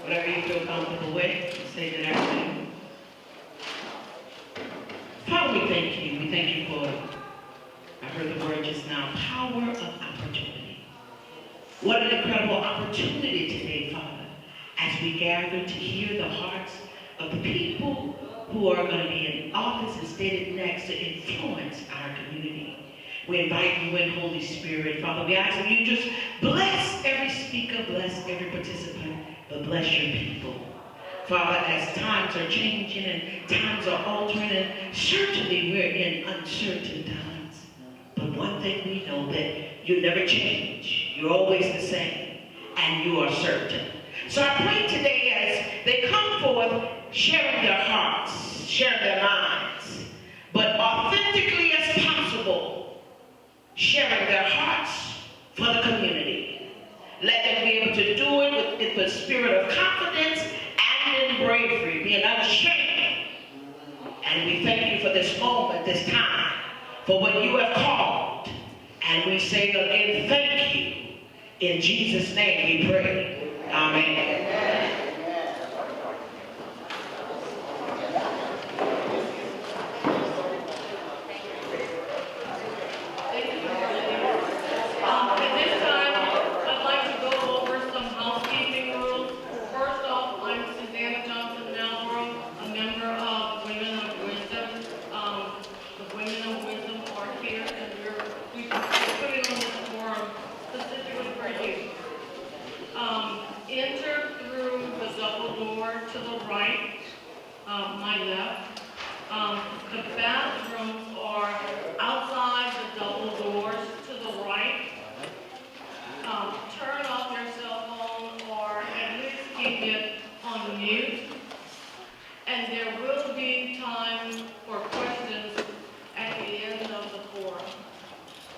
Whatever you feel comfortable with, say good afternoon. Father, we thank you. We thank you for, I heard the word just now, power of opportunity. What an incredible opportunity today, Father, as we gather to hear the hearts of the people who are going to be in office and stated next to influence our community. We invite you in, Holy Spirit. Father, we ask that you just bless every speaker, bless every participant, but bless your people. Father, as times are changing and times are altering, and certainly we're in uncertain times. But one thing we know, that you never change. You're always the same, and you are certain. So I pray today as they come forth, sharing their hearts, sharing their minds, but authentically as possible, sharing their hearts for the community. Let them be able to do it with the spirit of confidence and in bravery, being unashamed. And we thank you for this moment, this time, for what you have called. And we say again, thank you. In Jesus' name we pray. Amen. At this time, I'd like to go over some housekeeping rules. First off, I'm Susanna Johnson Malbrough, a member of Women of Wisdom. The Women of Wisdom are here, and we're putting on this forum specifically for you. Enter through the double door to the right, my left. The bathrooms are outside the double doors to the right. Turn off your cell phone or at least keep it on mute. And there will be time for questions at the end of the forum.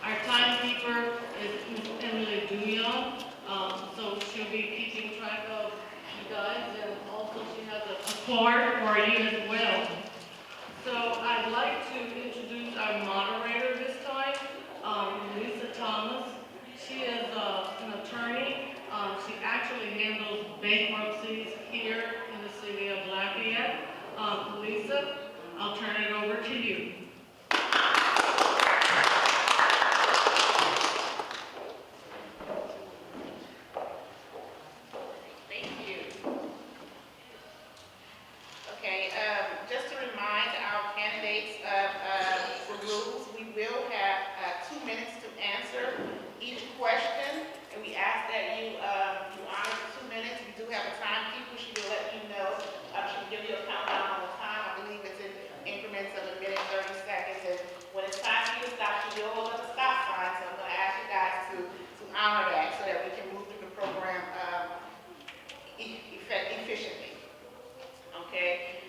Our timekeeper is Ms. Emily Duyon, so she'll be keeping track of you guys, and also she has a card for you as well. So I'd like to introduce our moderator this time, Lisa Thomas. She is an attorney. She actually handles bankruptcies here in the city of Lafayette. Lisa, I'll turn it over to you. Thank you. Okay, just to remind our candidates of the rules, we will have 2 minutes to answer each question, and we ask that you honor the 2 minutes. We do have a timekeeper. She will let you know. She'll give you a countdown on the time. I believe it's in increments of 1 minute, 30 seconds. And when it's time for you to stop, she will hold up a stop sign. So I'm going to ask you guys to honor that so that we can move through the program efficiently. Okay.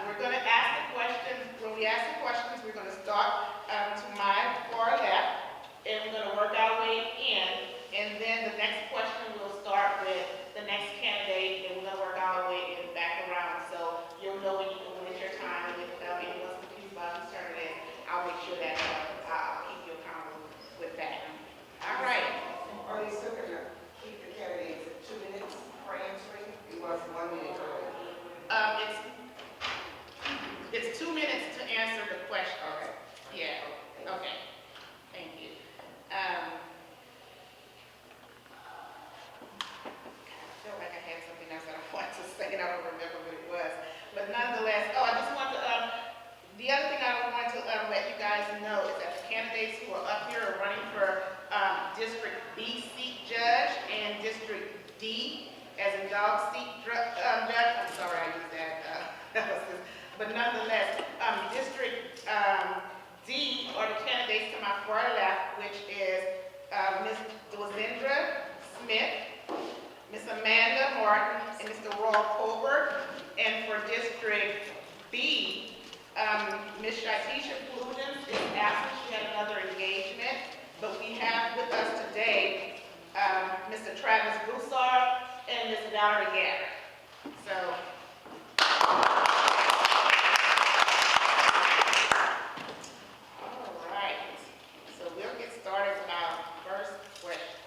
We're going to ask the questions. When we ask the questions, we're going to start to my far left, and we're going to work our way in. And then the next question will start with the next candidate, and we're going to work our way in back around. So you'll know when it's your time, and if anyone's confused about whose turn it is, I'll make sure that I'll keep you accountable with that. All right. Are you still going to keep the candidates at 2 minutes for answering? You want 1 minute early? It's 2 minutes to answer the question. Okay. Yeah. Okay. Thank you. I feel like I had something else that I wanted to say, and I don't remember what it was. But nonetheless, I just want to. The other thing I want to let you guys know is that the candidates who are up here are running for District B seat judge and District D as in dog seat judge. I'm sorry I used that. But nonetheless, District D are the candidates to my far left, which is Ms. Dwazindra Smith, Ms. Amanda Martin, and Mr. Roy Colbert. And for District B, Ms. Shatisha Flugans is absent. She had another engagement. But we have with us today Mr. Travis Broussard and Ms. Valerie Garrett. So, all right. So we'll get started with our first question.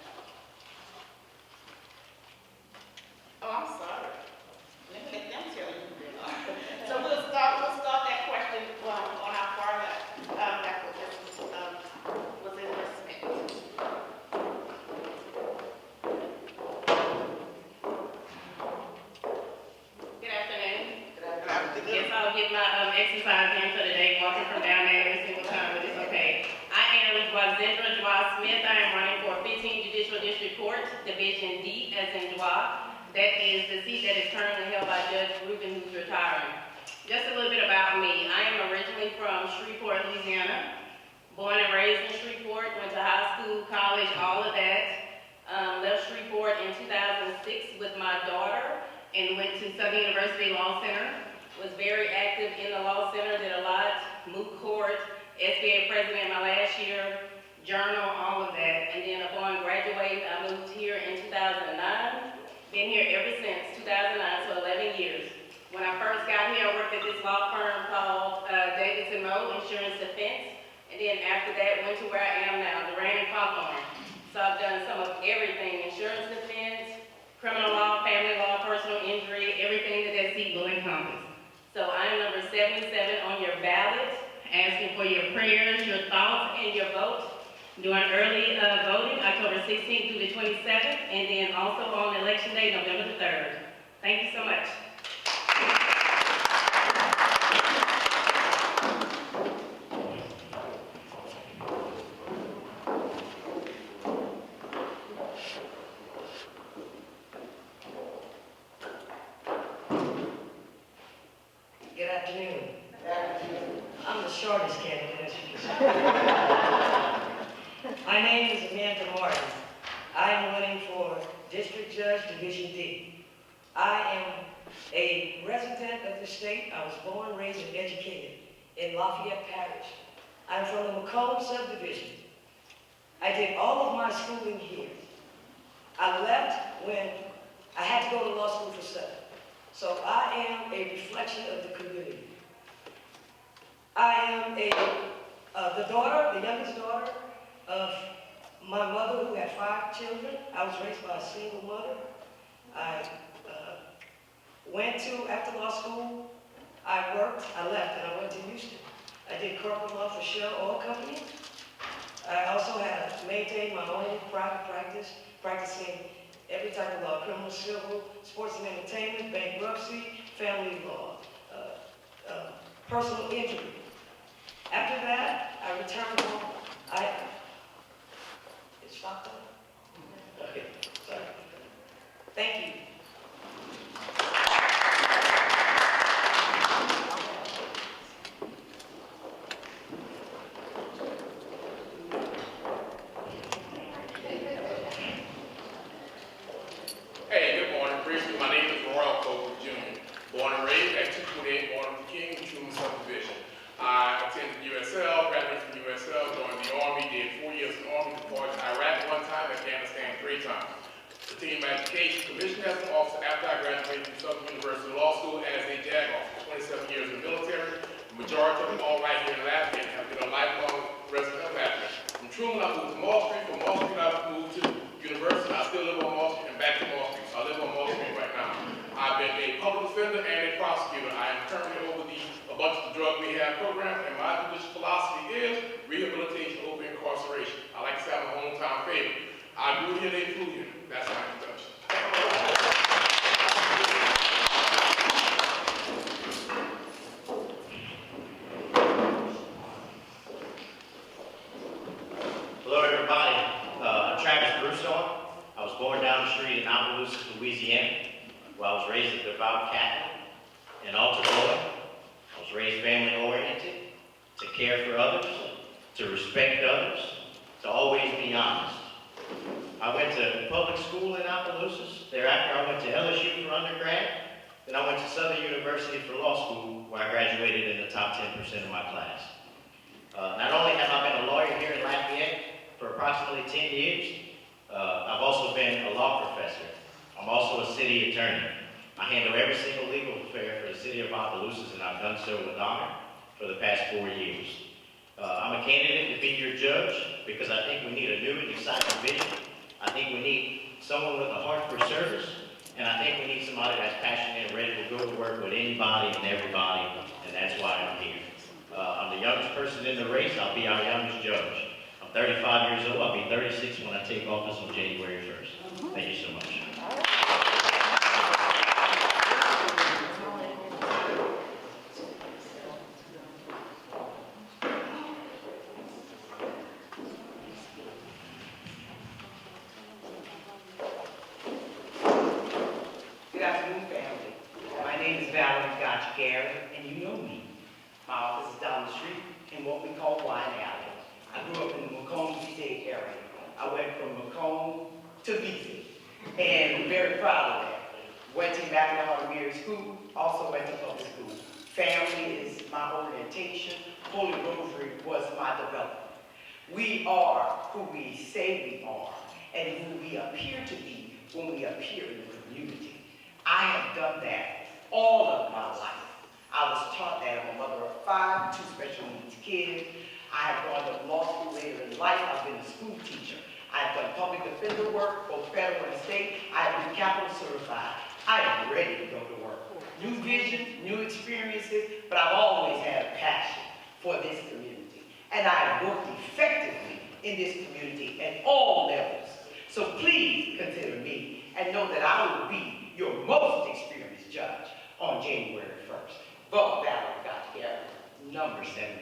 exercising for the day, walking from down there every single time, but it's okay. I am Wazindra Dwa Smith. I am running for 15 Judicial District Court, Division D, as in Dwa. That is the seat that is currently held by Judge Rubin, who's retiring. Just a little bit about me. I am originally from Shreveport, Louisiana. Born and raised in Shreveport, went to high school, college, all of that. Left Shreveport in 2006 with my daughter and went to Southern University Law Center. Was very active in the Law Center, did a lot, moot court, SBA president my last year, journal, all of that. And then upon graduating, I moved here in 2009. Been here ever since 2009, so 11 years. When I first got here, I worked at this law firm called Davidson Moe Insurance Defense. And then after that, went to where I am now, Duran Hawthorne. So I've done some of everything, insurance defense, criminal law, family law, personal injury, everything that seat will encompass. So I am number 77 on your ballot, asking for your prayers, your thoughts, and your vote during early voting, October 16th through the 27th, and then also on election day, November the 3rd. Thank you so much. Good afternoon. I'm the shortest candidate, as you can see. My name is Amanda Martin. I am running for District Judge, Division D. I am a resident of the state. I was born, raised, and educated in Lafayette Parish. I'm from the McComb subdivision. I did all of my schooling here. I left when I had to go to law school for 7. So I am a reflection of the community. I am the youngest daughter of my mother, who had 5 children. I was raised by a single mother. I went to, after law school, I worked, I left, and I went to Houston. I did corporate law for Shell Oil Company. I also had maintained my own private practice, practicing every type of law: criminal, civil, sports and entertainment, bankruptcy, family law, personal injury. After that, I returned home. It stopped there? Okay, sorry. Thank you. Hey, good morning. Briefly, my name is Copeland Jr. Born and raised at 228 Martin Luther King, Juvenile Subdivision. I attended USL, graduated from USL, joined the Army, did 4 years in the Army, deployed to Iraq 1 time, Afghanistan 3 times. Continued my education, commissioned as an officer after I graduated from Southern University Law School as a JAG officer, 27 years in the military. The majority of them all right here in Lafayette, have been a lifelong resident of Lafayette. From Truman, I moved to Mall Street. From Mall Street, I moved to University. I still live on Mall Street and back to Mall Street. So I live on Mall Street right now. I've been a public defender and a prosecutor. I am currently over a bunch of the drug rehab programs, and my judicial philosophy is rehabilitation over incarceration. I like to say I'm a hometown favorite. I grew here, they flew here. That's my introduction. Hello, everybody. I'm Travis Broussard. I was born down the street in Opelousas, Louisiana, where I was raised a devout Catholic, an altar boy. I was raised family-oriented, to care for others, to respect others, to always be honest. I went to public school in Opelousas. Thereafter, I went to LSU for undergrad. Then I went to Southern University for law school, where I graduated in the top 10% of my class. Not only have I been a lawyer here in Lafayette for approximately 10 years, I've also been a law professor. I'm also a city attorney. I handle every single legal affair for the city of Opelousas, and I've done so with honor for the past 4 years. I'm a candidate to be your judge because I think we need a new and exciting vision. I think we need someone with a heart for service, and I think we need somebody that's passionate and ready to go to work with anybody and everybody, and that's why I'm here. I'm the youngest person in the race. I'll be our youngest judge. I'm 35 years old. I'll be 36 when I take office on January 1st. Thank you so much. name is Valerie Gotch-Garrett, and you know me. My office is down the street in what we call Wine Alley. I grew up in the Macomb State area. I went from Macomb to Beasley, and we're very proud of that. Went to Immaculate Heart of Mary School, also went to public school. Family is my orientation. Holy Rosary was my development. We are who we say we are, and who we appear to be when we appear in the community. I have done that all of my life. I was taught that. I'm a mother of 5, 2 special needs kids. I have gone to law school later in life. I've been a school teacher. I've done public defender work, both federal and state. I have been capital certified. I am ready to go to work. New visions, new experiences, but I've always had a passion for this community. And I have worked effectively in this community at all levels. So please consider me and know that I will be your most experienced judge on January 1st. Vote Valerie Gotch-Garrett, number 74.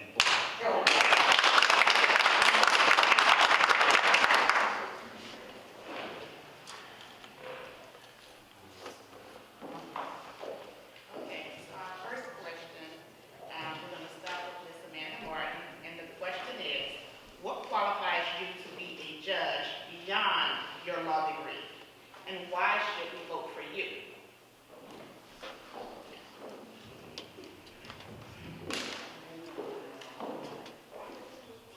Your law degree, and why should we vote for you?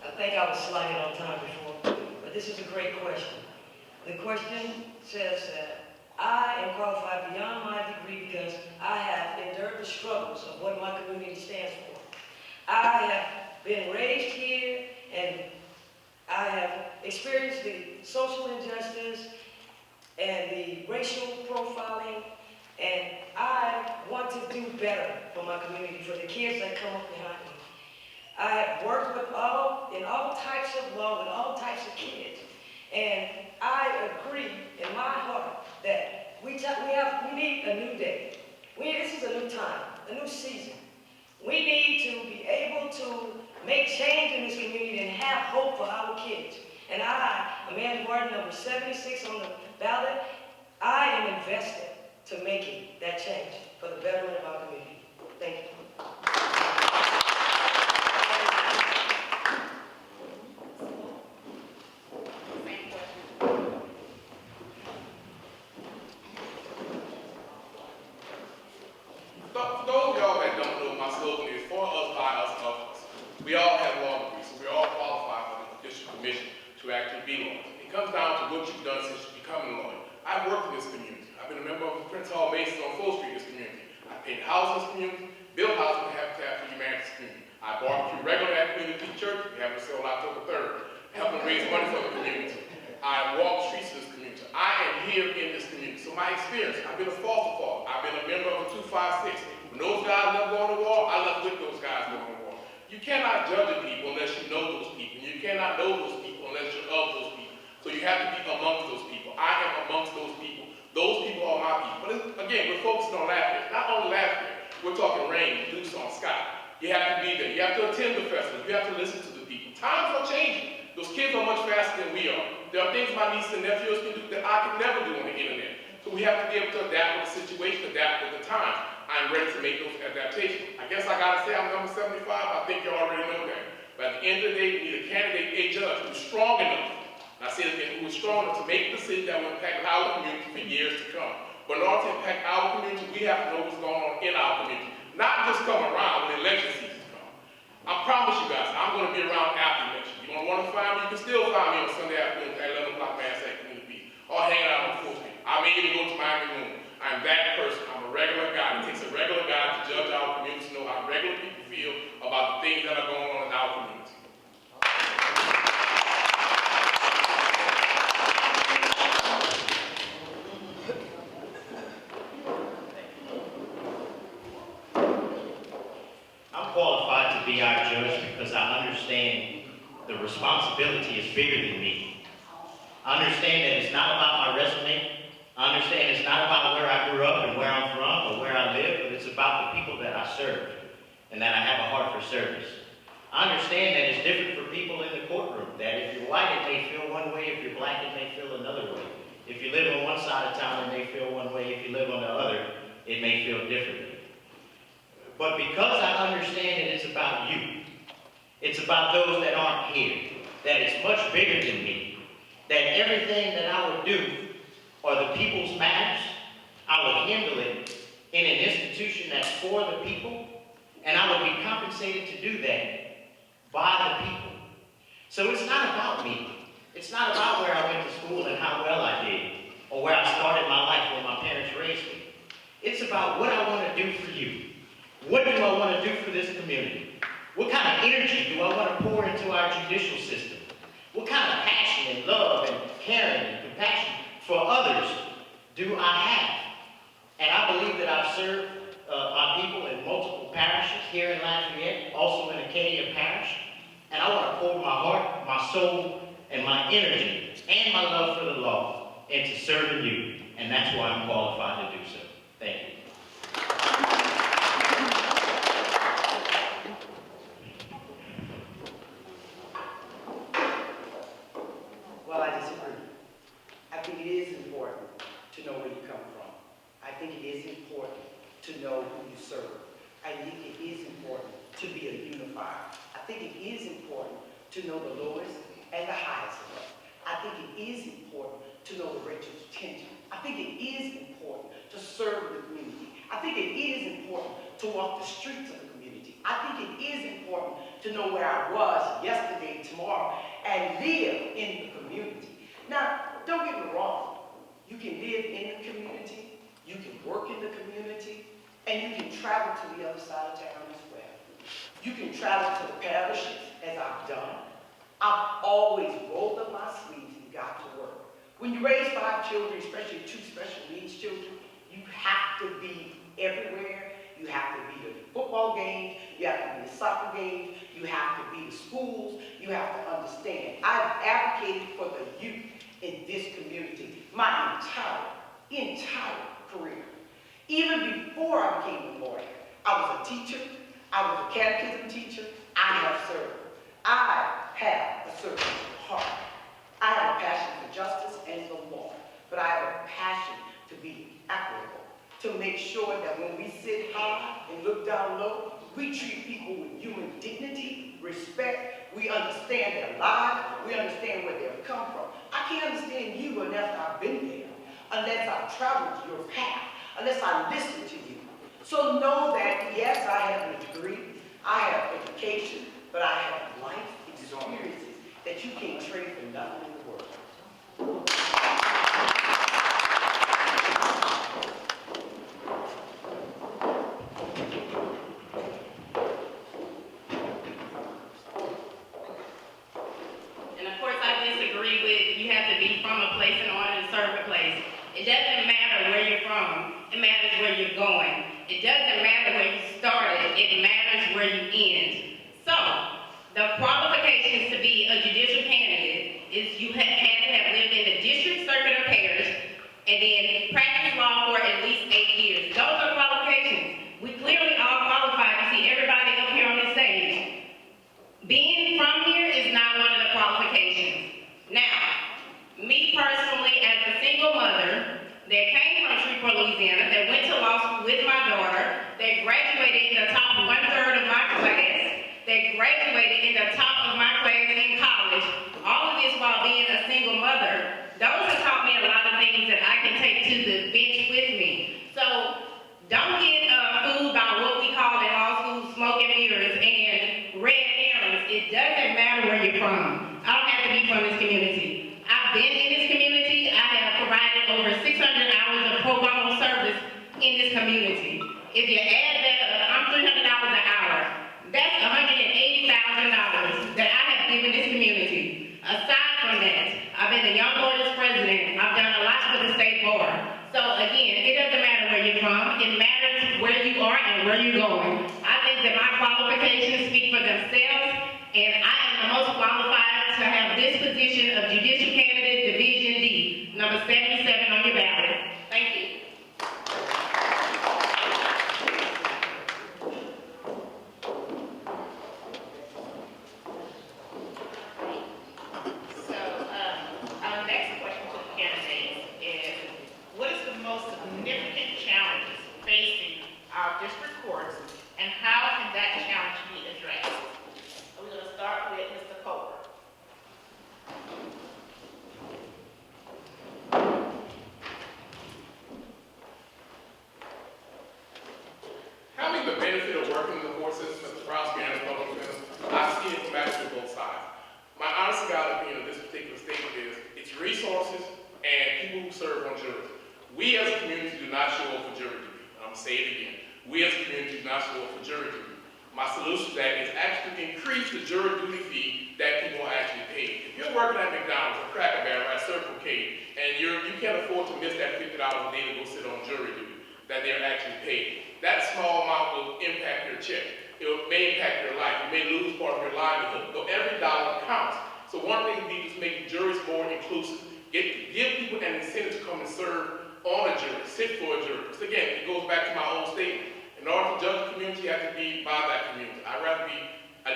I think I was slighted on time before, but this is a great question. The question says that I am qualified beyond my degree because I have endured the struggles of what my community stands for. I have been raised here, and I have experienced the social injustice and the racial profiling, and I want to do better for my community, for the kids that come up behind me. I have worked in all types of law with all types of kids, and I agree in my heart that we need a new day. This is a new time, a new season. We need to be able to make change in this community and have hope for our kids. And I, Amanda Martin, number 76 on the ballot, I am invested to making that change for the betterment of our community. Thank you. For those of y'all that don't know, my slogan is for us, by us, of us. We all have law degrees, so we all qualify for the Judicial Commission to actually be lawyers. It comes down to what you've done since you become a lawyer. I've worked in this community. I've been a member of the Prince Hall Masons on 4th Street in this community. I paid housing in this community, built housing and Habitat for Humanity community. I barbecue regularly at Community Church. We have a sale October 3rd, helping raise money for the community. I walk streets of this community. I am here in this community. So my experience, I've been a foster father. I've been a member of the 256. When those guys left going to war, I left with those guys going to war. You cannot judge a people unless you know those people. You cannot know those people unless you're of those people. So you have to be amongst those people. I am amongst those people. Those people are my people. But again, we're focusing on Lafayette. Not only Lafayette, we're talking Rain, Deuce, on Scott. You have to be there. You have to attend the festivals. You have to listen to the people. Times are changing. Those kids are much faster than we are. There are things my nieces and nephews can do that I can never do on the internet. So we have to be able to adapt with the situation, adapt with the time. I'm ready to make those adaptations. I guess I gotta say I'm number 75. I think you already know that. But at the end of the day, we need a candidate, a judge who's strong enough. And I say it again, who is strong enough to make a decision that will impact our community for years to come. But in order to impact our community, we have to know what's going on in our community. Not just come around when election season comes. I promise you guys, I'm going to be around after election. You don't want to find me, you can still find me on Sunday afternoon at 11 o'clock Mass at Community Media, or hanging out on 4th Street. I may even go to Miami Room. I'm that person. I'm a regular guy. It takes a regular guy to judge our community, to know how regular people feel about the things that are going on in our community. I'm qualified to be our judge because I understand the responsibility is bigger than me. I understand that it's not about my resume. I understand it's not about where I grew up and where I'm from or where I live, but it's about the people that I serve and that I have a heart for service. I understand that it's different for people in the courtroom, that if you're white, it may feel one way. If you're black, it may feel another way. If you live on one side of town, it may feel one way. If you live on the other, it may feel differently. But because I understand that it's about you, it's about those that aren't here, that it's much bigger than me, that everything that I would do or the people's matters, I would handle it in an institution that's for the people, and I would be compensated to do that by the people. So it's not about me. It's not about where I went to school and how well I did, or where I started my life when my parents raised me. It's about what I want to do for you. What do I want to do for this community? What kind of energy do I want to pour into our judicial system? What kind of passion and love and caring and compassion for others do I have? And I believe that I've served my people in multiple parishes here in Lafayette, also in Acadia Parish. And I want to pour my heart, my soul, and my energy, and my love for the law into serving you. And that's why I'm qualified to do so. Thank you. Well, I disagree. I think it is important to know where you come from. I think it is important to know who you serve. I think it is important to be a unifier. I think it is important to know the lowest and the highest of us. I think it is important to know the Rachel's tension. I think it is important to serve the community. I think it is important to walk the streets of the community. I think it is important to know where I was yesterday, tomorrow, and live in the community. Now, don't get me wrong. You can live in the community, you can work in the community, and you can travel to the other side of town as well. You can travel to the parishes, as I've done. I've always rolled up my sleeves and got to work. When you raise 5 children, especially 2 special needs children, you have to be everywhere. You have to be to football games, you have to be to soccer games, you have to be to schools, you have to understand. I've advocated for the youth in this community my entire career. Even before I became a lawyer, I was a teacher, I was a catechism teacher, I have served. I have a certain heart. I have a passion for justice and the law, but I have a passion to be equitable, to make sure that when we sit high and look down low, we treat people with human dignity, respect, we understand their lives, we understand where they've come from. I can't understand you unless I've been there, unless I've traveled your path, unless I listen to you. So know that, yes, I have a degree, I have education, but I have life experiences that you can't trade for nothing in the world. And of course, I disagree with you have to be from a place in order to serve a place. It doesn't matter where you're from. It matters where you're going. It doesn't matter where you started. It matters where you end. So, the qualifications to be a judicial candidate is you had to have lived in the district, circuit, or parish, and then practiced law for at least 8 years. Those are qualifications. We clearly all qualified. You see everybody up here on this stage. Being from here is not one of the qualifications. Now, me personally, as a single mother that came from Shreveport, Louisiana, that went to law school with my daughter, that graduated in the top 1/3 of my class, that graduated in the top of my class in college, all of this while being a single mother, those have taught me a lot of things that I can take to the bench with me. So don't get fooled by what we call in law school smoke and mirrors and red herrings. It doesn't matter where you're from. I don't have to be from this community. I've been in this community. I have provided over 600 hours of pro bono service in this community. If you add that up, I'm $300 an hour. That's $180,000 that I have given this community. Aside from that, I've been the Young Lawyers President. I've done a lot for the state bar. So again, it doesn't matter where you're from. It matters where you are and where you're going. I think that my qualifications speak for themselves, and I am the most qualified to have this position of Judicial Candidate Division D, number 77 on your ballot. Thank you. So, our next question to the candidates is, what is the most significant challenges facing our district courts And how can that challenge be addressed? So we're going to start with Mr. Copeland. Having the benefit of working in the court system as a prosecutor and a public defender, I see it from actually both sides. My honest to God opinion of this particular statement is it's resources and people who serve on juries. We as a community do not show up for jury duty. I'm going to say it again. We as a community do not show up for jury duty. My solution to that is actually increase the jury duty fee that people are actually paid. If you're working at McDonald's or Cracker Barrel or at Circle K and you can't afford to miss that $50 a day to go sit on jury duty that they're actually paid, that small amount will impact your check. It may impact your life. You may lose part of your livelihood. So every dollar counts. So one thing would be just making juries more inclusive. Give people an incentive to come and serve on a jury, sit for a jury. So again, it goes back to my old statement. In order to judge the community, you have to be by that community. I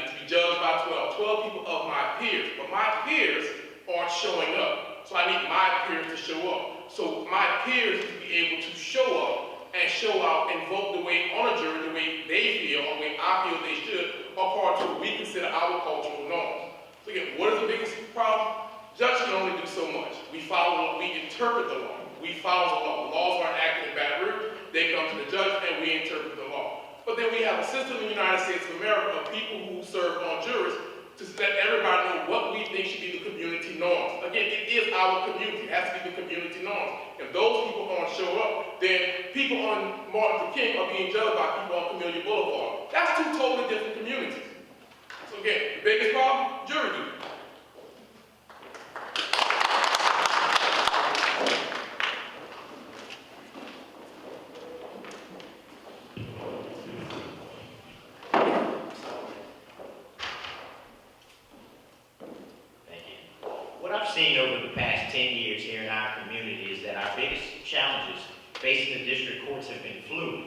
need to be judged by 12 people of my peers. But my peers aren't showing up. So I need my peers to show up. So my peers need to be able to show up and show out and vote the way on a jury, the way they feel, or the way I feel they should, according to what we consider our cultural norms. So again, what is the biggest problem? Judges can only do so much. We interpret the law. We follow the law. The laws aren't acted in Baton Rouge. They come to the judge and we interpret the law. But then we have a system in the United States of America of people who serve on juries to let everybody know what we think should be the community norms. Again, it is our community. It has to be the community norms. If those people don't show up, then people on Martin Luther King are being judged by people on Camellia Boulevard. That's two totally different communities. So again, the biggest problem, jury duty. What I've seen over the past 10 years here in our community is that our biggest challenges facing the district courts have been fluid.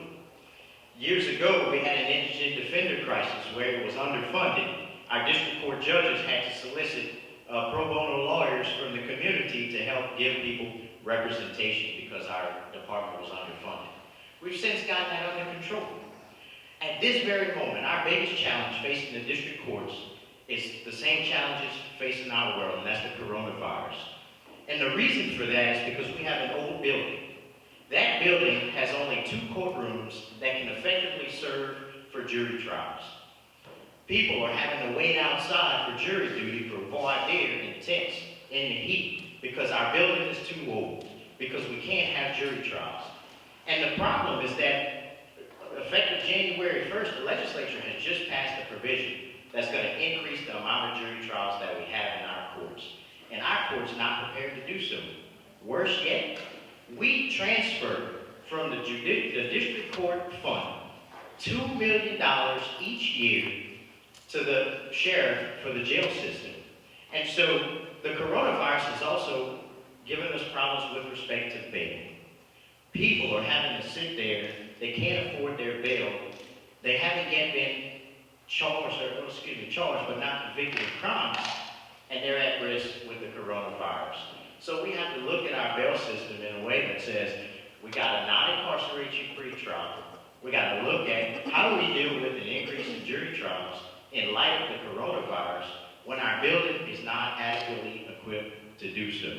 Years ago, we had an indigent defender crisis where it was underfunded. Our district court judges had to solicit pro bono lawyers from the community to help give people representation because our department was underfunded. We've since gotten that under control. At this very moment, our biggest challenge facing the district courts is the same challenges facing our world, and that's the coronavirus. And the reason for that is because we have an old building. That building has only 2 courtrooms that can effectively serve for jury trials. People are having to wait outside for jury duty for voir dire in tents in the heat because our building is too old, because we can't have jury trials. And the problem is that effective January 1st, the legislature has just passed a provision that's going to increase the amount of jury trials that we have in our courts. And our courts are not prepared to do so. Worse yet, we transfer from the district court fund $2 million each year to the sheriff for the jail system. And so the coronavirus has also given us problems with respect to bail. People are having to sit there, they can't afford their bail, they haven't yet been charged but not convicted of crimes, and they're at risk with the coronavirus. So we have to look at our bail system in a way that says, we got to not incarcerate you pre-trial. We got to look at how do we deal with an increase in jury trials in light of the coronavirus when our building is not adequately equipped to do so.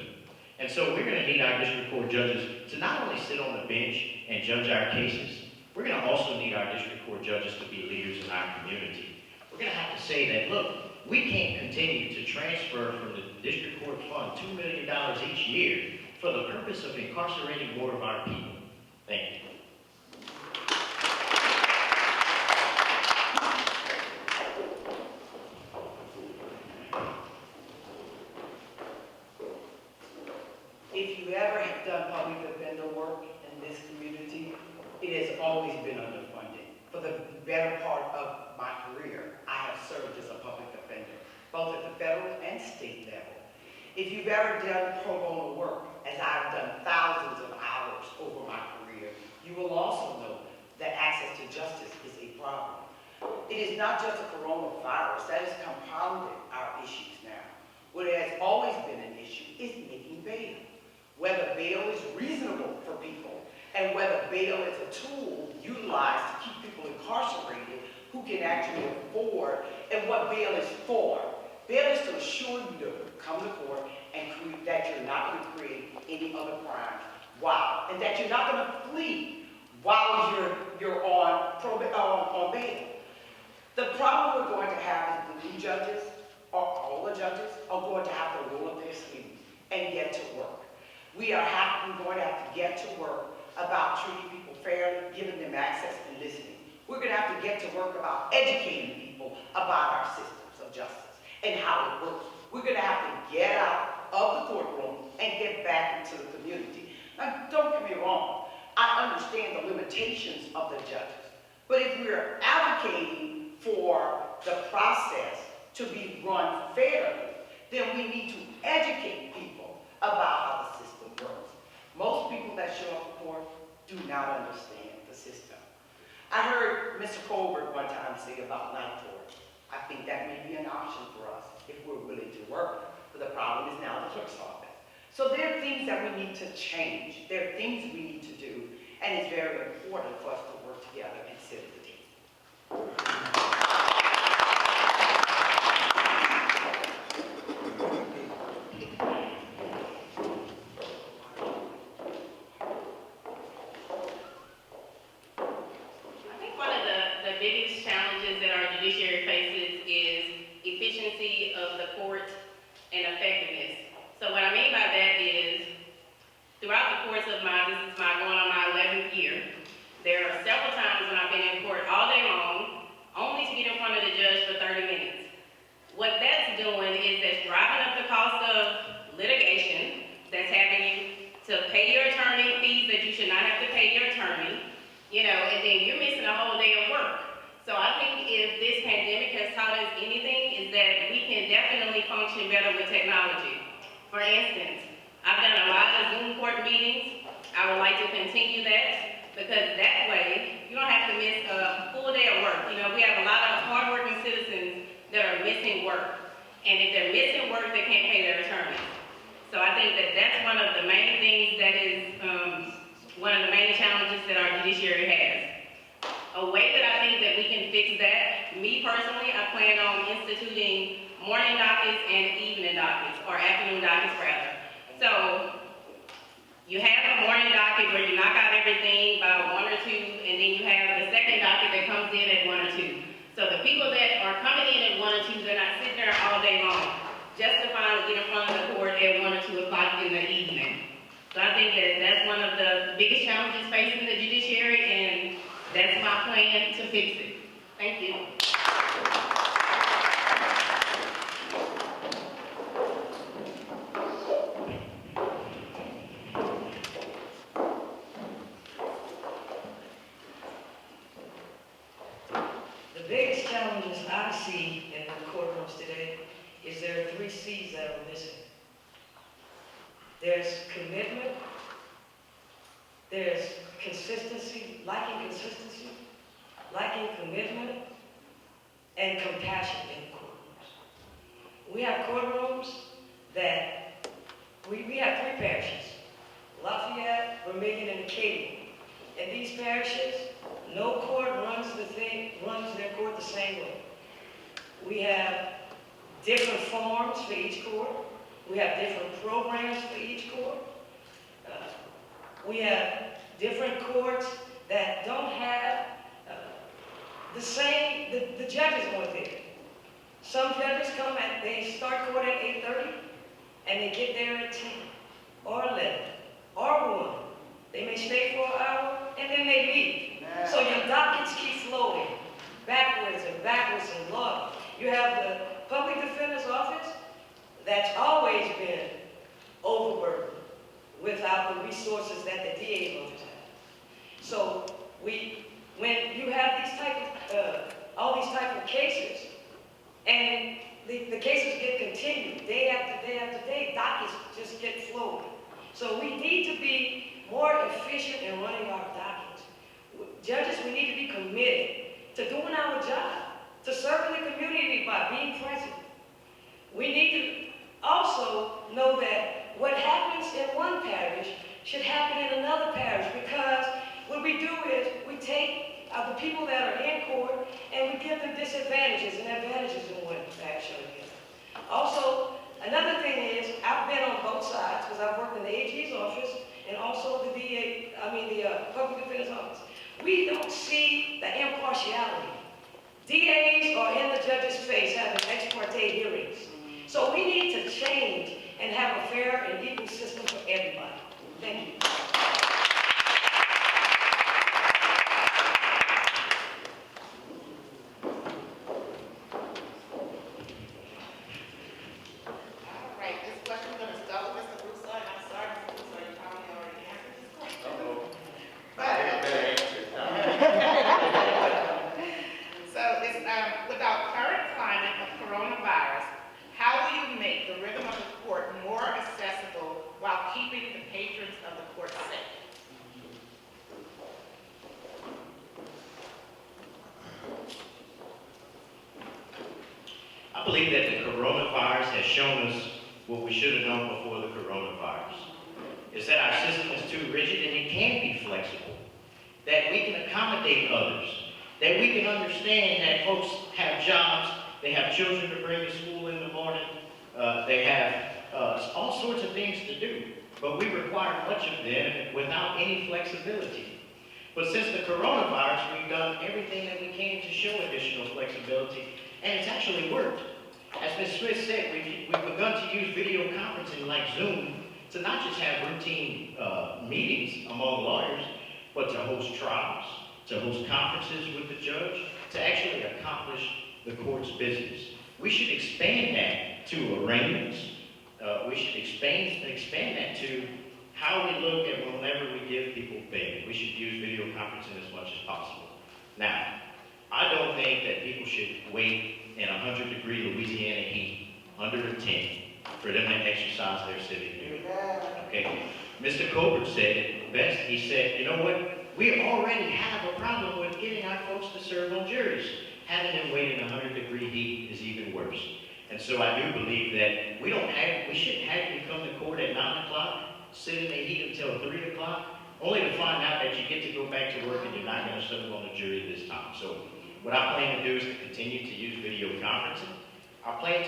And so we're going to need our district court judges to not only sit on the bench and judge our cases, we're going to also need our district court judges to be leaders in our community. We're going to have to say that, look, we can't continue to transfer from the district court fund $2 million each year for the purpose of incarcerating more of our people. Thank you. If you ever have done public defender work in this community, it has always been underfunded. For the better part of my career, I have served as a public defender, both at the federal and state level. If you've ever done pro bono work, as I've done thousands of hours over my career, you will also know that access to justice is a problem. It is not just the coronavirus that has compounded our issues now. What has always been an issue is making bail. Whether bail is reasonable for people, and whether bail is a tool utilized to keep people incarcerated can actually afford and what bail is for. Bail is to assure you to come to court and that you're not going to create any other crimes. Wow. And that you're not going to flee while you're on bail. The problem we're going to have is the new judges, or all the judges, are going to have to roll up their sleeves and get to work. We're going to have to get to work about treating people fairly, giving them access and listening. We're going to have to get to work about educating people about our systems of justice and how it works. We're going to have to get out of the courtroom and get back into the community. Now, don't get me wrong. I understand the limitations of the judges. But if we're advocating for the process to be run fairly, then we need to educate people about how the system works. Most people that show up to court do not understand the system. I heard Mr. Colbert one time say about night court. I think that may be an option for us if we're willing to work. But the problem is now the clerk's office. So there are things that we need to change. There are things we need to do. And it's very important for us to work together and sit at the table. I think one of the biggest challenges that our judiciary faces is efficiency of the court and effectiveness. So what I mean by that is, throughout the course of this is going on my 11th year, there are several times when I've been in court all day long, only to get in front of the judge for 30 minutes. What that's doing is that's driving up the cost of litigation, that's having you to pay your attorney fees that you should not have to pay your attorney, and then you're missing a whole day of work. So I think if this pandemic has taught us anything, is that we can definitely function better with technology. For instance, I've done a lot of Zoom court meetings. I would like to continue that because that way you don't have to miss a full day of work. We have a lot of hardworking citizens that are missing work. And if they're missing work, they can't pay their attorneys. So I think that that's one of the main things that is one of the main challenges that our judiciary has. A way that I think that we can fix that, me personally, I plan on instituting morning dockets and evening dockets, or afternoon dockets rather. So you have a morning docket where you knock out everything by 1 or 2, and then you have the second docket that comes in at 1 or 2. So the people that are coming in at 1 or 2, they're not sitting there all day long, just to finally get in front of the court at 1 or 2 o'clock in the evening. So I think that that's one of the biggest challenges facing the judiciary, and that's my plan to fix it. Thank you. The biggest challenges I see in the courtrooms today is there are 3 C's that are missing. There's commitment, there's consistency, lacking commitment, and compassion in the courtrooms. We have courtrooms that, we have 3 parishes, Lafayette, Vermilion, and Acadian. In these parishes, no court runs their court the same way. We have different forms for each court. We have different programs for each court. We have different courts that don't have the same, the judges weren't there. Some judges they start court at 8:30 and they get there at 10 or 11 or 1. They may stay for an hour and then they leave. So your dockets keep flowing backwards and long. You have the public defender's office that's always been overburdened without the resources that the DA's office has. So when you have all these type of cases, and the cases get continued day after day after day, dockets just get flowing. So we need to be more efficient in running our dockets. Judges, we need to be committed to doing our job, to serving the community by being present. We need to also know that what happens in one parish should happen in another parish, because what we do is we take the people that are in court and we we give them disadvantages and advantages in what actually is. Also, another thing is, I've been on both sides because I've worked in the AG's office and also the public defender's office. We don't see the impartiality. DAs are in the judge's face having ex parte hearings. So we need to change and have a fair and equal system for everybody. Thank you. All right, this question we're gonna start with Mr. Russo, and I'm sorry, Mr. Russo, you probably already answered this question. So it's, with our current climate of coronavirus, how will you make the rhythm of the court more accessible while keeping the patrons of the court safe? I believe that the coronavirus has shown us what we should have known before the coronavirus. Is that our system is too rigid and it can be flexible. That we can accommodate others. That we can understand that folks have jobs, they have children to bring to school in the morning, they have all sorts of things to do. But we require much of them without any flexibility. But since the coronavirus, we've done everything that we can to show additional flexibility, and it's actually worked. As Ms. Smith said, we've begun to use video conferencing like Zoom to not just have routine meetings among lawyers, but to host trials, to host conferences with the judge, to actually accomplish the court's business. We should expand that to arraignments. We should expand that to how we look at whenever we give people bail. We should use video conferencing as much as possible. Now, I don't think that people should wait in 100-degree Louisiana heat under a tent for them to exercise their civic duty. Okay? Mr. Copeland said it best. He said, you know what? We already have a problem with getting our folks to serve on juries. Having them wait in 100-degree heat is even worse. And so I do believe that we shouldn't have you come to court at 9 o'clock, sit in the heat until 3 o'clock, only to find out that you get to go back to work and you're not going to serve on the jury this time. So what I plan to do is to continue to use video conferencing. I plan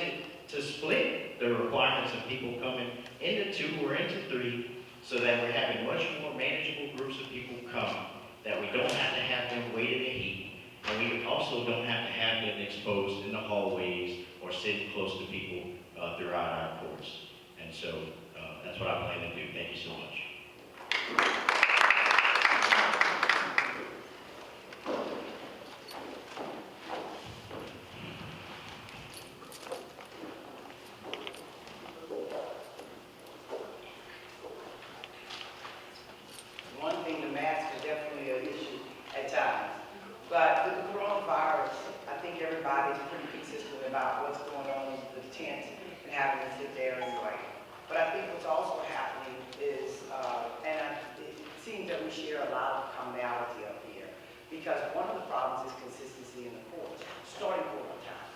to split the requirements of people coming into 2 or into 3 so that we're having much more manageable groups of people come, that we don't have to have them wait in the heat, and we also don't have to have them exposed in the hallways or sitting close to people throughout our courts. And so that's what I plan to do. Thank you so much. One thing, the mask is definitely an issue at times. But with the coronavirus, I think everybody's pretty consistent about what's going on with the tent and having to sit there and wait. But I think what's also happening is, it seems that we share a lot of commonality up here, because one of the problems is consistency in the courts, starting court on time.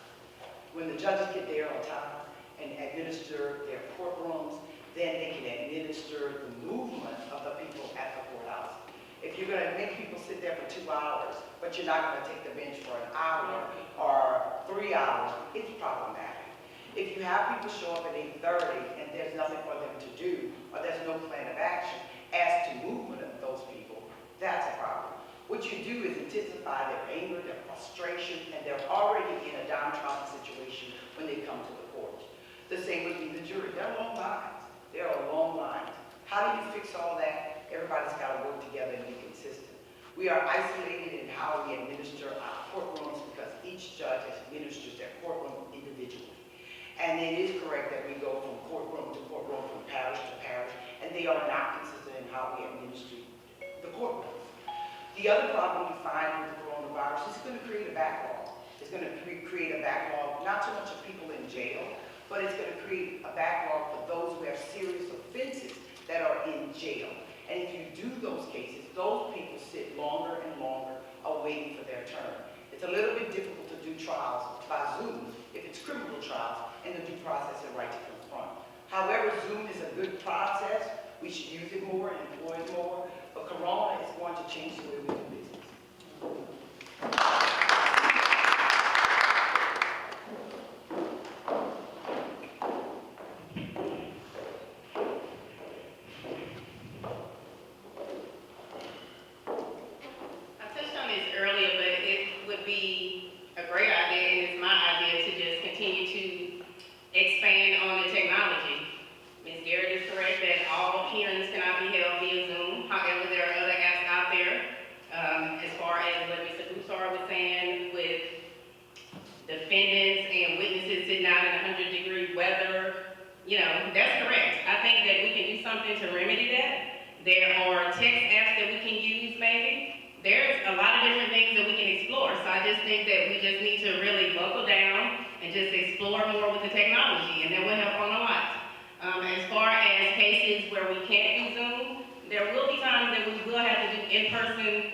When the judges get there on time and administer their courtrooms, then they can administer the movement of the people at the courthouse. If you're going to make people sit there for 2 hours, but you're not going to take the bench for an hour or 3 hours, it's problematic. If you have people show up at 8:30 and there's nothing for them to do, or there's no plan of action as to movement of those people, that's a problem. What you do is intensify their anger, their frustration, and they're already in a downtrodden situation when they come to the court. The same would be the jury. There are long lines. There are long lines. How do you fix all that? Everybody's got to work together and be consistent. We are isolated in how we administer our courtrooms because each judge administers their courtroom individually. And it is correct that we go from courtroom to courtroom, from parish to parish, and they are not consistent in how we administer the courtrooms. The other problem we find with the coronavirus is it's going to create a backlog. It's going to create a backlog, not so much of people in jail, but it's going to create a backlog for those who have serious offenses that are in jail. And if you do those cases, those people sit longer and longer awaiting for their turn. It's a little bit difficult to do trials by Zoom if it's criminal trials and the due process and right to confront. However, Zoom is a good process. We should use it more and employ it more. But Corona is going to change the way we do business. sitting out in 100-degree weather, that's correct. I think that we can do something to remedy that. There are text apps that we can use maybe. There's a lot of different things that we can explore. So I just think that we just need to really buckle down and just explore more with the technology, and that will help on a lot. As far as cases where we can't do Zoom, there will be times that we will have to do in-person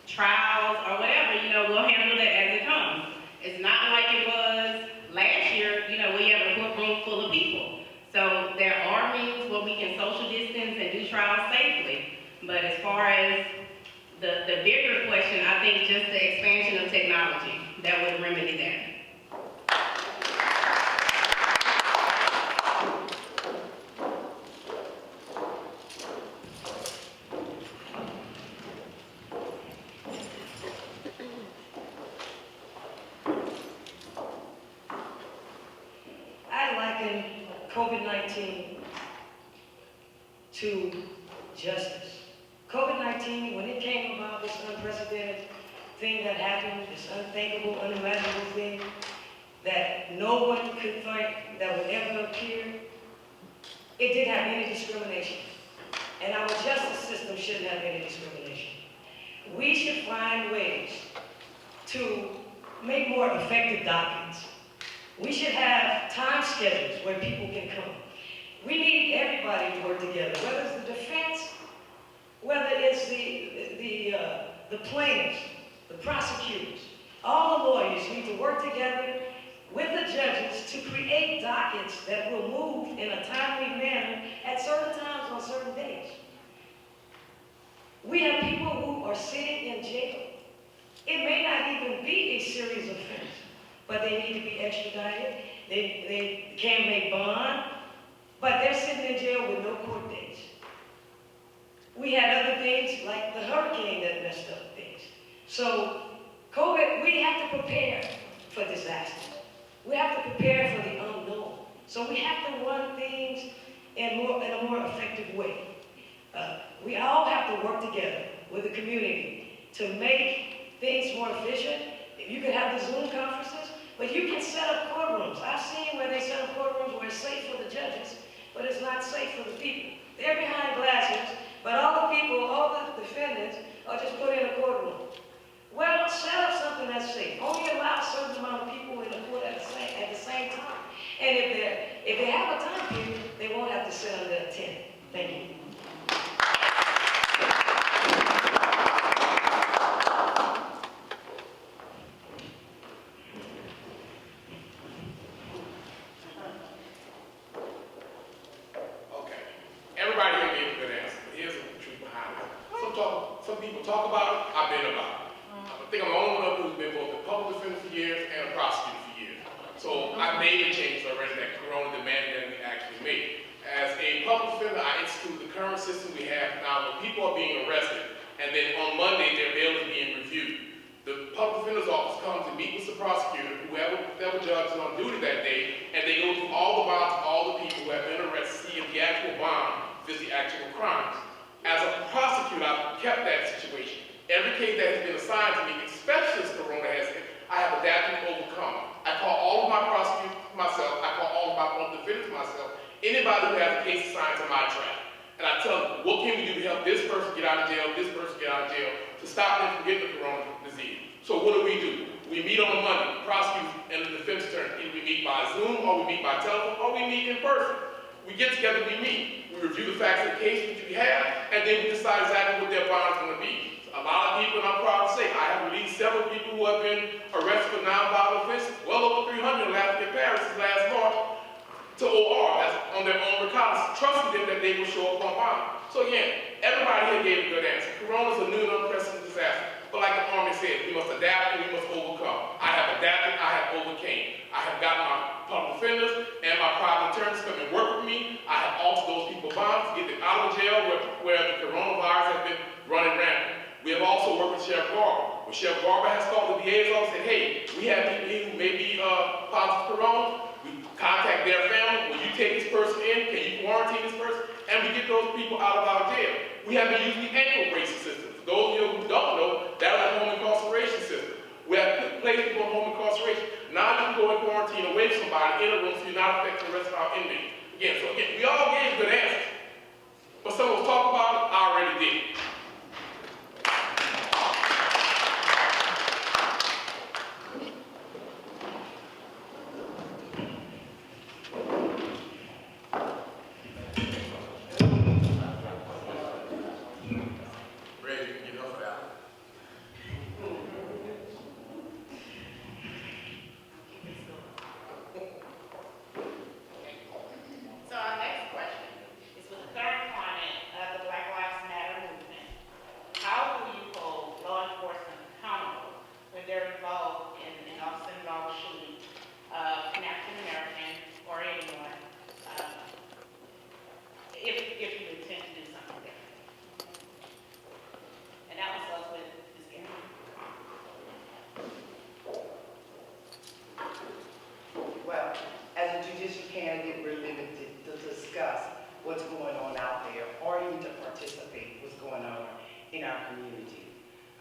trials or whatever, we'll handle that as it comes. It's not like it was last year, we have a courtroom full of people. So there are means where we can social distance and do trials safely. But as far as the bigger question, I think just the expansion of technology, that would remedy that. COVID-19 to justice. COVID-19, when it came about, this unprecedented thing that happened, this unthinkable, unimaginable thing that no one could think that would ever appear, it didn't have any discrimination. And our justice system shouldn't have any discrimination. We should find ways to make more effective dockets. We should have time schedules where people can come. We need everybody to work together, whether it's the defense, whether it's the plaintiffs, the prosecutors. All the lawyers need to work together with the judges to create dockets that will move in a timely manner at certain times on certain days. We have people who are sitting in jail. It may not even be a serious offense, but they need to be extradited. They can't make bond, but they're sitting in jail with no court dates. We had other things like the hurricane that messed up things. So COVID, we have to prepare for disaster. We have to prepare for the unknown. So we have to run things in a more effective way. We all have to work together with the community to make things more efficient. You can have the Zoom conferences, but you can set up courtrooms. I've seen where they set up courtrooms where it's safe for the judges, but it's not safe for the people. They're behind glasses, but all the people, all the defendants are just put in a courtroom. Well, set up something that's safe. Only allow a certain amount of people in the court at the same time. And if they have a time period, they won't have to sit under a tent. Thank you. Some people talk about it, I've been about it. I think I'm the only one who's been both a public defender for years and a prosecutor for years. So I made the changes already that Corona demanded that we actually make. As a public defender, I instituted the current system we have now where people are being arrested, and then on Monday their bail is being reviewed. The public defender's office comes to meet with the prosecutor, whoever judge is on duty that day, and they go through all the bonds of all the people who have been arrested, see if the actual bond fits the actual crimes. As a prosecutor, I've kept that situation. Every case that has been assigned to me, especially since Corona has hit, I have adapted and overcome. I call all of my prosecutors myself. I call all of my defendants myself. Anybody who has a case assigned to my track. And I tell them, what can we do to help this person get out of jail, this person get out of jail, to stop them from getting the Corona disease? So what do? We meet on a Monday, the prosecutors and the defense attorney. Either we meet by Zoom, or we meet by telephone, or we meet in person. We get together, we meet. We review the facts of the case which we have, and then we decide exactly what their bond is going to be. A lot of people, and I'm proud to say, I have released several people who have been arrested for nonviolent offenses, well over 300 last in Paris last March, to OR, that's on their own recognizance, trusting them that they will show up on bond. So again, everybody here gave a good answer. Corona is a new and unprecedented disaster. But like the Army said, we must adapt and we must overcome. I have adapted, I have overcame. I have gotten my public defenders and my private attorneys come and work with me. I have altered those people's bonds to get them out of jail where the coronavirus has been running rampant. We have also worked with Sheriff Garber. When Sheriff Garber has called the DA's office and said, hey, we have people here who may be positive corona. We contact their family. Will you take this person in? Can you quarantine this person? And we get those people out of our jail. We have been using the ankle bracelet system. For those of you who don't know, that is a home incarceration system. We have placed people in home incarceration. Now you can go and quarantine away from somebody in a room so you're not affecting the rest of our inmates. Again, so again, we all gave good answers. But someone was talking about it, I already did. Ready, you can get off of that. So our next question is, with the current climate of the Black Lives Matter movement, how will you hold law enforcement accountable when they're involved in an officer-involved shooting of an African American or anyone, if you intend to do something there? And that was us with Ms. Gary. Well, as a judicial candidate, we're limited to discuss what's going on out there or even to participate what's going on in our community.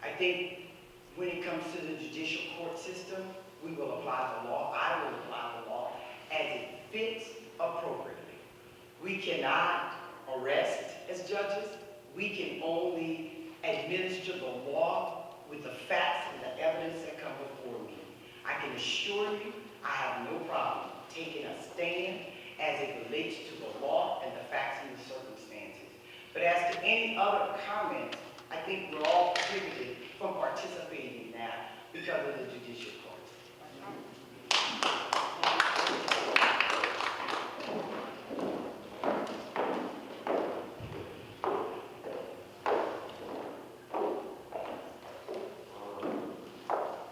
I think when it comes to the judicial court system, we will apply the law. I will apply the law as it fits appropriately. We cannot arrest as judges. We can only administer the law with the facts and the evidence that come before me. I can assure you, I have no problem taking a stand as it relates to the law and the facts and the circumstances. But as to any other comments, I think we're all prohibited from participating in that because of the judicial courts.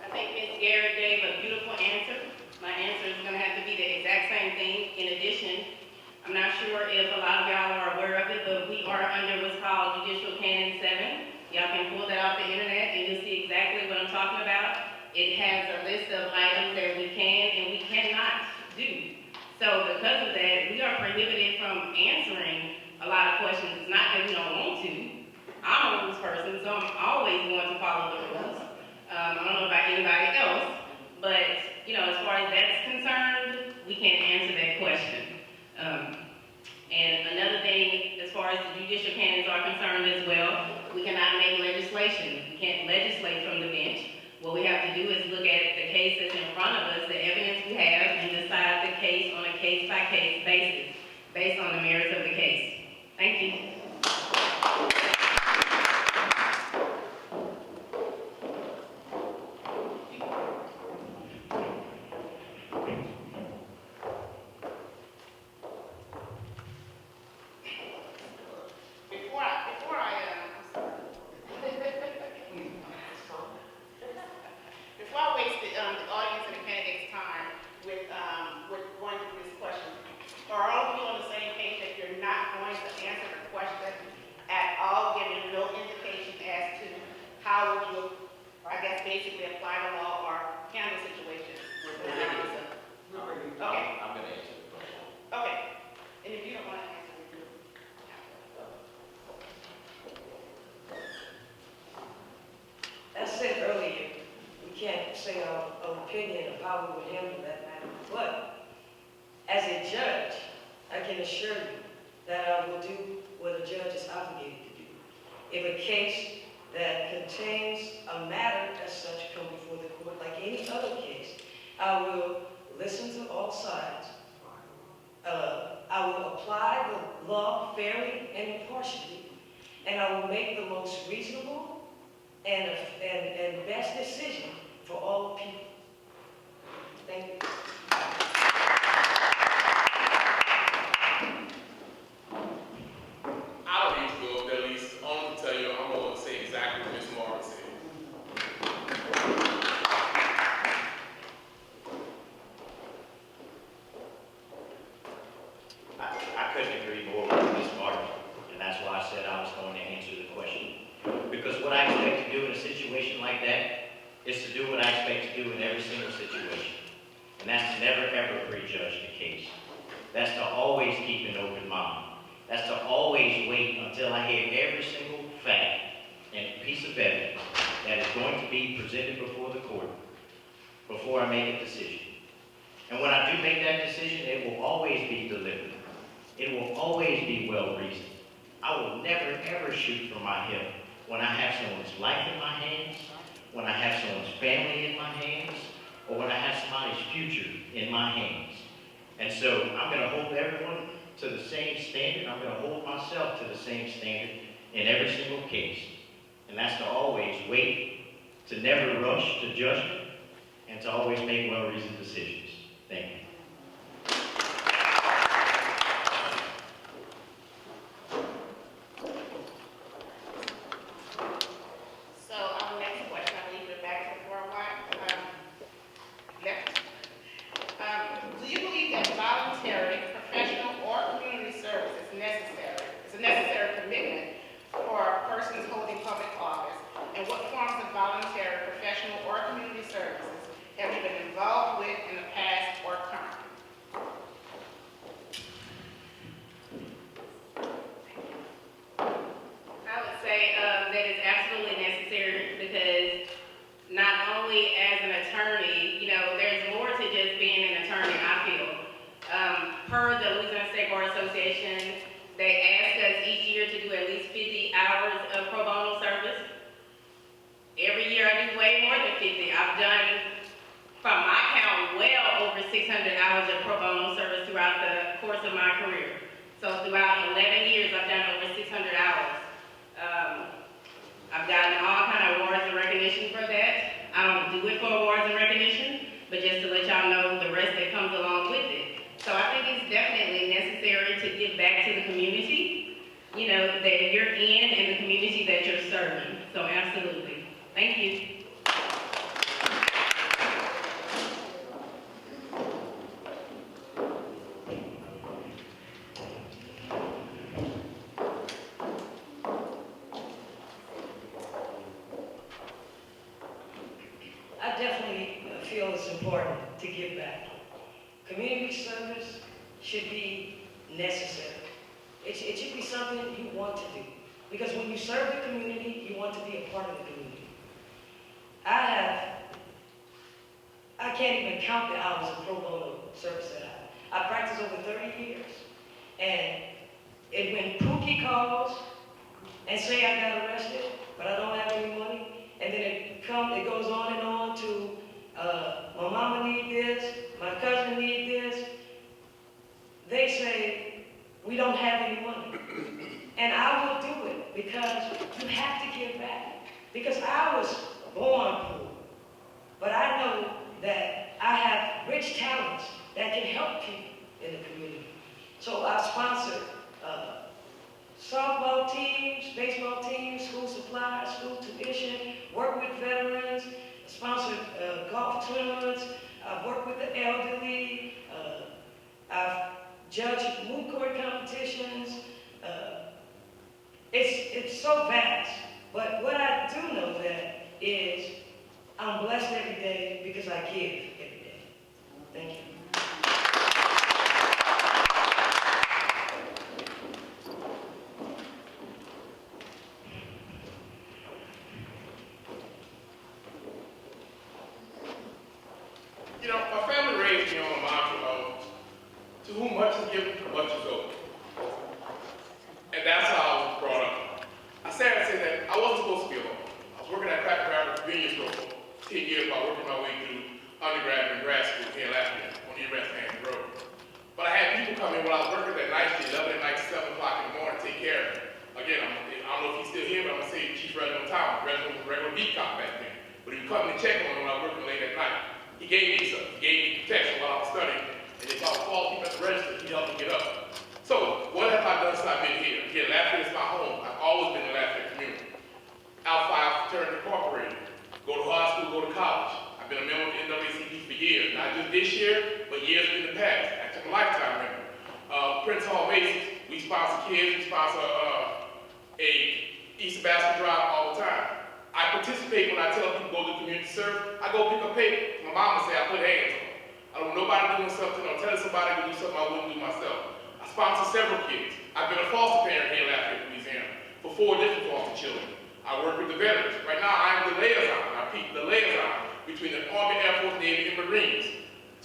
I think Ms. Garrett gave a beautiful answer. My answer is going to have to be the exact same thing. In addition, I'm not sure if a lot of y'all are aware of it, but we are under what's called Judicial Canon 7. Y'all can pull that off the internet and you'll see exactly what I'm talking about. It has a list of items that we can and we cannot do. So because of that, we are prohibited from answering a lot of questions. It's not that we don't want to. I'm a rules person, so I'm always going to follow the rules. I don't know about anybody else, but as far as that's concerned, we can't answer that question. And another thing, as far as the judicial canons are concerned as well, we cannot make legislation. We can't legislate from the bench. What we have to do is look at the case that's in front of us, the evidence we have, and decide the case on a case-by-case basis, based on the merits of the case. Thank you. Before I waste the audience and the candidates' time with going through this question, are all of you on the same page that you're not going to answer the question at all, giving no indication as to how would you, I guess, basically apply the law or handle situations? Okay. I'm going to answer the question. Okay. And if you don't want to answer, we do. As I said earlier, we can't say our opinion of how we would handle that matter. But as a judge, I can assure you that I will do what a judge is obligated to do. If a case that contains a matter as such come before the court, like any other case, I will listen to all sides. I will apply the law fairly and impartially, and I will make the most reasonable and best decision for all people. Thank you. I don't need to go up there, Lisa. Only to tell you, I'm going to say exactly what Ms. Morgan said. I couldn't agree more with Ms. Martin, and that's why I said I was going to answer the question. Because what I expect to do in a situation like that is to do what I expect to do in every single situation. And that's to never ever prejudge the case. That's to always keep an open mind. That's to always wait until I hear every single fact and piece of evidence that is going to be presented before the court before I make a decision. And when I do make that decision, it will always be deliberate. It will always be well-reasoned. I will never, ever shoot from my hip when I have someone's life in my hands, when I have someone's family in my hands, or when I have somebody's future in my hands. And so I'm going to hold everyone to the same standard. I'm going to hold myself to the same standard in every single case. And that's to always wait, to never rush to judgment, and to always make well-reasoned decisions. Thank you. So our next question, I believe we're back to the floor. Left. Do you believe that voluntary, professional, or community service is necessary? It's a necessary commitment for persons holding public office? And what forms of voluntary, professional, or community services have you been involved with in the past or current? I would say that it's absolutely necessary because not only as an attorney, you know, there's more to just being an attorney, I feel. Per the Louisiana State Bar Association, they ask us each year to do at least 50 hours of pro bono service. Every year I do way more than 50. I've done, from my count, well over 600 hours of pro bono service throughout the course of my career. So throughout 11 years, I've done over 600 hours. I've gotten all kind of awards and recognition for that. I don't do it for awards and recognition, but just to let y'all know the rest that comes along with it. So I think it's definitely necessary to give back to the community, you know, that you're in and the community that you're serving. So absolutely. Thank you. I definitely feel it's important to give back. Community service should be necessary. It should be something you want to do. Because when you serve the community, you want to be a part of the community. I can't even count the hours of pro bono service that I practiced over 30 years. And when Pookie calls and say I got arrested, but I don't have any money, and then it goes on to my mama need this, my cousin need this, they say, we don't have any money. And I will do it because you have to give back. Because I was born poor, but I know that I have rich talents that can help people in the community. So I sponsor softball teams, baseball teams, school supplies, school tuition, work with veterans, sponsored golf tournaments, I've worked with the elderly, I've judged moot court competitions. It's so vast, but what I do know that is I'm blessed every day because I give every day. Thank you. You know, my family raised me on a mantra of, to whom much is given, much is owed. And that's how I was brought up. I say that I wasn't supposed to be alone. I was working at Cracker Barrel convenience store for 10 years while working my way through undergrad and grad school here in Lafayette on the West Hampton Road. But I had people come in when I was working that night, 11 at night, 7 o'clock in the morning, to take care of me. Again, I don't know if he's still here, but I'm going to say Chief Reginald Thomas. Reginald was a regular beat cop back then. But he would come to check on me when I was working late at night. He gave me something. He gave me protection while I was studying. And if I was falling at the register, he helped me get up. So, what have I done since I've been here? Again, Lafayette is my home. I've always been in the Lafayette community. Alpha Phi Fraternity Incorporated. Go to high school, go to college. I've been a member of the NAACP for years. Not just this year, but years in the past. I took a lifetime member. Prince Hall Macy's. We sponsor kids. We sponsor a Easter basket drive all the time. I participate when I tell people go to community service. I go pick up paper. My mama say I put hands on. I don't want nobody doing something or telling somebody to do something I wouldn't do myself. I sponsor several kids. I've been a foster parent here in Lafayette, Louisiana, for 4 different foster children. I work with the veterans. Right now, I am the liaison. I repeat, the liaison between the Army, Air Force, Navy, and Marines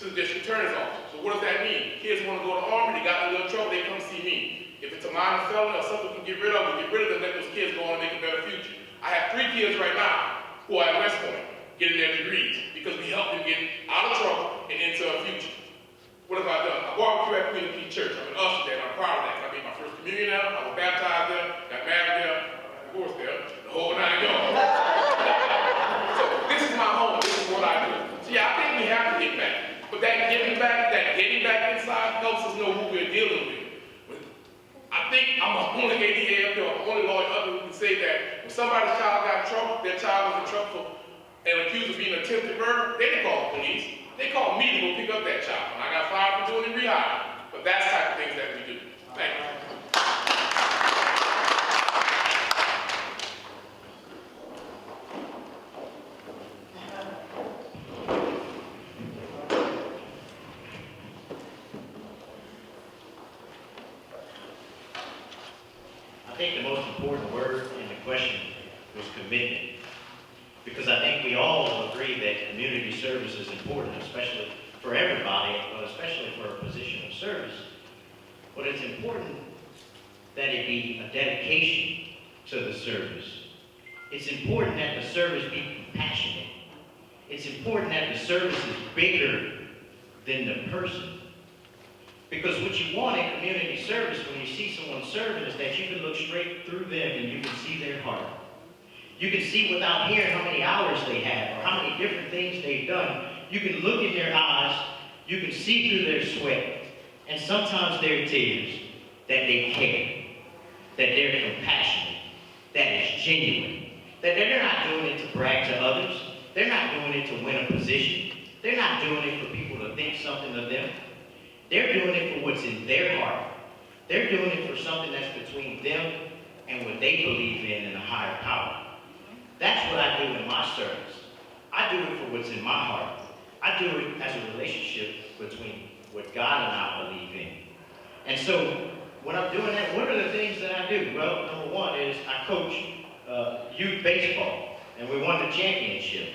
to the district attorney's office. So what does that mean? Kids want to go to the Army, they got in a little trouble, they come see me. If it's a minor felony or something we can get rid of, we get rid of them, let those kids go on and make a better future. I have 3 kids right now who are at West Point getting their degrees because we helped them get out of trouble and into a future. What have I done? I barbecue at Community Church. I'm an usher there, and I'm proud of that. I made my first communion there, I was baptized there, got married there, divorced there, the whole 9 yards. So this is my home, this is what I do. So yeah, I think we have to get back. But that getting back inside helps us know who we're dealing with. I think I'm the only ADA up there, the only lawyer up there who can say that when somebody's child got in trouble, their child was in trouble and accused of being attempted murder, they didn't call the police. They called me to go pick up that child. And I got fired for doing it rehire. But that's the type of things that we do. Thank you. I think the most important word in the question was commitment. Because I think we all agree that community service is important, especially for everybody, but especially for a position of service. But it's important that it be a dedication to the service. It's important that the service be compassionate. It's important that the service is bigger than the person. Because what you want in community service when you see someone serving is that you can look straight through them and you can see their heart. You can see without hearing how many hours they have or how many different things they've done. You can look in their eyes, you can see through their sweat, and sometimes their tears, that they care, that they're compassionate, that it's genuine, that they're not doing it to brag to others, they're not doing it to win a position, they're not doing it for people to think something of them. They're doing it for what's in their heart. They're doing it for something that's between them and what they believe in a higher power. That's what I do in my service. I do it for what's in my heart. I do it as a relationship between what God and I believe in. And so, when I'm doing that, what are the things that I do? Well, number one is I coach youth baseball, and we won the championship.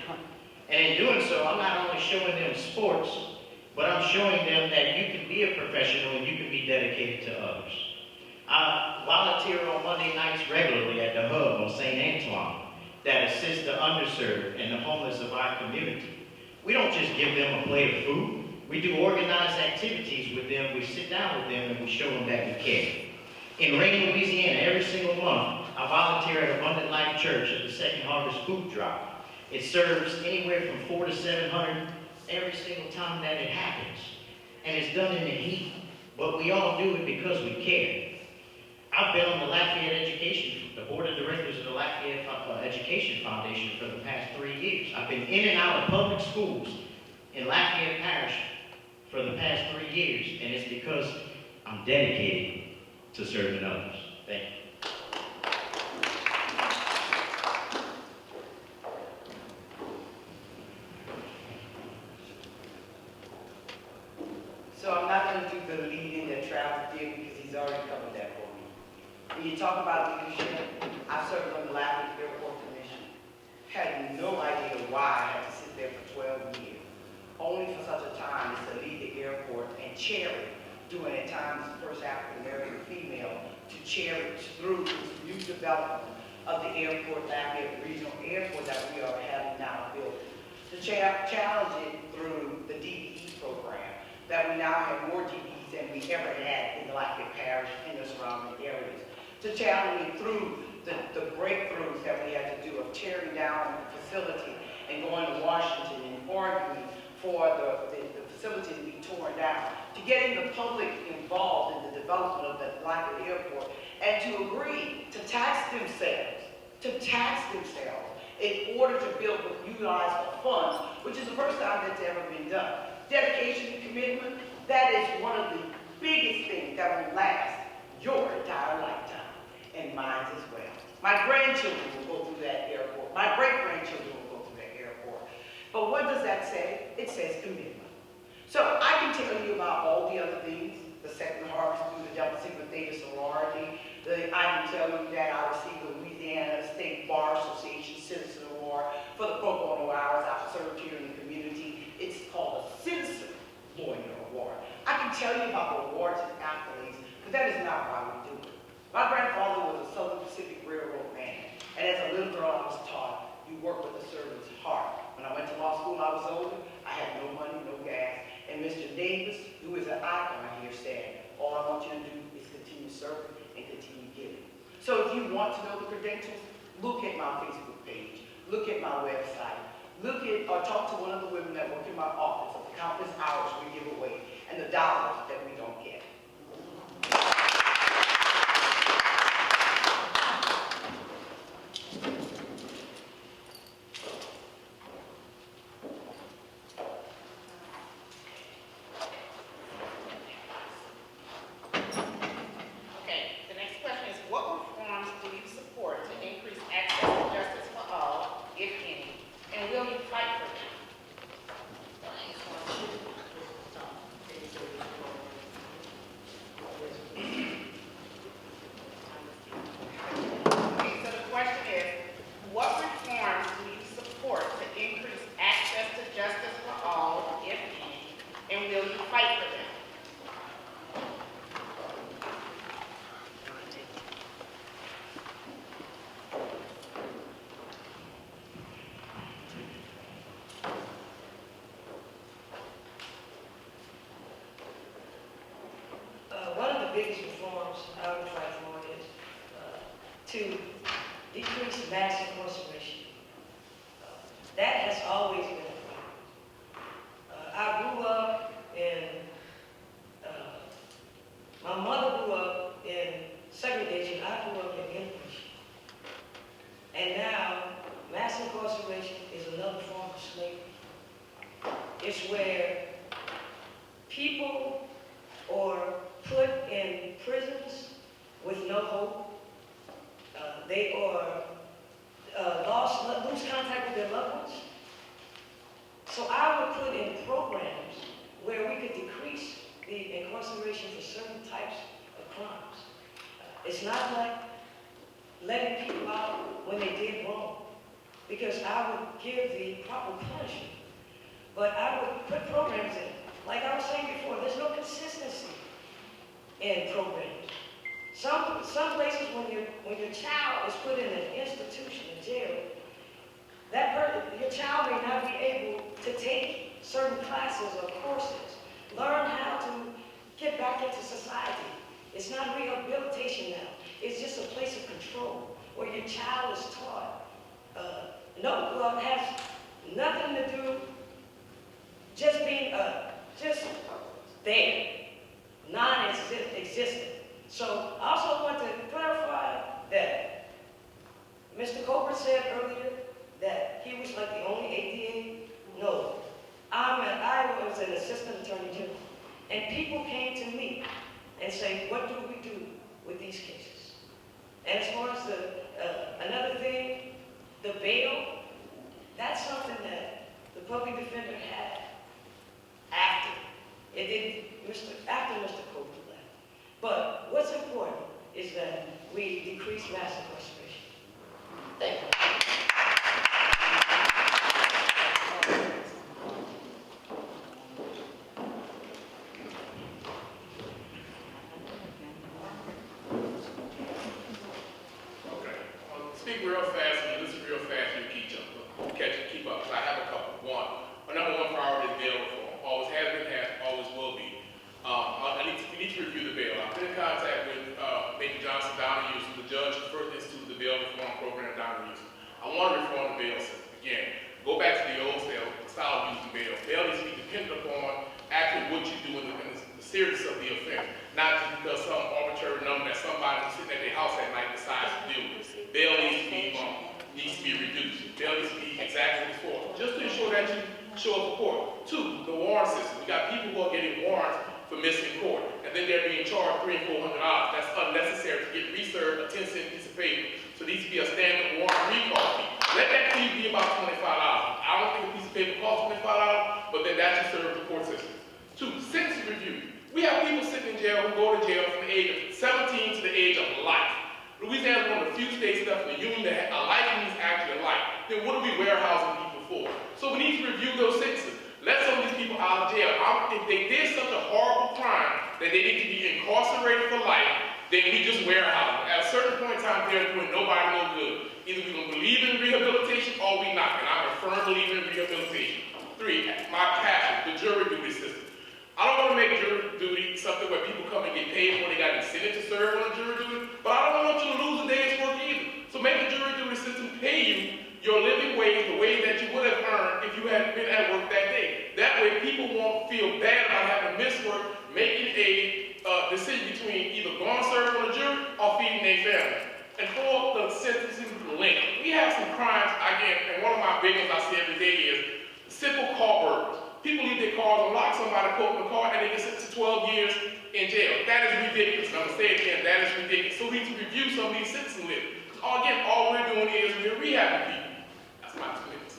And in doing so, I'm not only showing them sports, but I'm showing them that you can be a professional and you can be dedicated to others. I volunteer on Monday nights regularly at the Hub on St. Antoine that assists the underserved and the homeless of our community. We don't just give them a plate of food. We do organized activities with them. We sit down with them and we show them that we care. In Rain, Louisiana, every single month, I volunteer at Abundant Life Church at the Second Harvest Food Drive. It serves anywhere from 400 to 700 every single time that it happens. And it's done in the heat, but we all do it because we care. I've been on the Lafayette Education, the board of directors of the Lafayette Education Foundation for the past 3 years. I've been in and out of public schools in Lafayette Parish for the past 3 years, and it's because I'm dedicated to serving others. Thank you. So I'm not going to do the lead-in that Travis did because he's already covered that for me. When you talk about leadership, I served on the Lafayette Airport Commission. Had no idea why I had to sit there for 12 years. Only for such a time as to lead the airport and chair it, doing at times the first African-American female to chair it through the new development of the airport, Lafayette Regional Airport that we are having now built. To challenge it through the DBE program, that we now have more DBEs than we ever had in the Lafayette Parish and the surrounding areas. To challenge it through the breakthroughs that we had to do of tearing down the facility and going to Washington and arguing for the facility to be torn down, to getting the public involved in the development of the Lafayette Airport, and to agree to tax themselves in order to build and utilize the funds, which is the first time that's ever been done. Dedication and commitment, that is one of the biggest things that will last your entire lifetime, and mine as well. My grandchildren will go through that airport. My great-grandchildren will go through that airport. But what does that say? It says commitment. So I can tell you about all the other things, the Second Harvest through the Delta Sigma Theta sorority. I can tell you that I received the Louisiana State Bar Association Citizen Award for the pro bono hours I've served here in the community. It's called a citizen tell you about awards and accolades, but that is not why we do it. My grandfather was a Southern Pacific Railroad man, and as a little girl I was taught, you work with a servant's heart. When I went to law school, I was older, I had no money, no gas, and Mr. Davis, who is an icon here, said, all I want you to do is continue serving and continue giving. So if you want to know the credentials, look at my Facebook page, look at my website, look at or talk to one of the women that work in my office of the countless hours we give away and the dollars that we don't get. Okay, the next question is, what reforms do you support to increase access to justice for all, if any, and will you fight for them? Okay, so the question is, what reforms do you support to increase access to justice for all, if any, and will you fight for them? One of the biggest reforms I would fight for is to decrease mass incarceration. That has always been a problem. I grew up my mother grew up in segregation, I grew up in immigration. And now, mass incarceration is another form of slavery. It's where people are put in prisons with no hope. They are lose contact with their loved ones. So I would put in programs where we could decrease the incarceration for certain types of crimes. It's not like letting people out when they did wrong, because I would give the proper punishment. But I would put programs in. Like I was saying before, there's no consistency in programs. Some places when your child is put in an institution, in jail, your child may not be able to take certain classes or courses, learn how to get back into society. It's not rehabilitation now. It's just a place of control where your child is taught. Has nothing to do just being just there, non-existent. So I also want to clarify that Mr. Copeland said earlier that he was like the only ADA. No, I was an assistant attorney general, and people came to me and say, what do we do with these cases? And as far as another thing, the bail, that's something that the public defender had after Mr. Copeland left. But what's important is that we decrease mass incarceration. Thank you. Speak real fast and listen real fast and keep up. I have a couple. My number one priority is bail reform. Always has been, always will be. We need to review the bail. I've been in contact with Major Johnson down in Houston, the judge who first instituted the bail reform program down in Houston. I want to reform the bail system. Again, go back to the old style of using bail. Bail needs to be dependent upon actually what you do in the seriousness of the offense, not just because some arbitrary number that somebody who's sitting at their house at night decides to do with. Bail needs to be reduced. Bail needs to be exactly what it's for, just to ensure that you show up for court. Two, the warrant system. We got people who are getting warrants for missing court, and then they're being charged $300 and $400. That's unnecessary to get reserved a 10-cent piece of paper. So there needs to be a standard warrant recall fee. Let that fee be about $25. I don't think a piece of paper costs $25, but then that should serve the court system. Two, sentence review. We have people sitting in jail who go to jail from the age of 17 to the age of life. Louisiana is one of the few states left in the union that a life means actually a life. Then what are we warehousing people for? So we need to review those sentences. Let some of these people out of jail. If they did such a horrible crime, that they need to be incarcerated for life, then we just warehouse them. At a certain point in time, they're doing nobody no good. Either we're going to believe in rehabilitation or we not, and I'm a firm believer in rehabilitation. 3, my passion, the jury duty system. I don't want to make jury duty something where people come and get paid when they got incentive to serve on a jury duty, but I don't want you to lose a day's work either. So make the jury duty system pay you your living wage, the wage that you would have earned if you had been at work that day. That way people won't feel bad about having to miss work, making a decision between either going to serve on a jury or feeding their family. And 4, the sentencing link. We have some crimes, again, and one of my big ones I see every day is simple car burglars. People leave their cars unlocked, somebody put in the car, and they get sentenced to 12 years in jail. That is ridiculous. And I'm going to say it again, that is ridiculous. So we need to review some of these sentencing lists. Again, all we're doing is we're rehabbing people. That's my 2 minutes.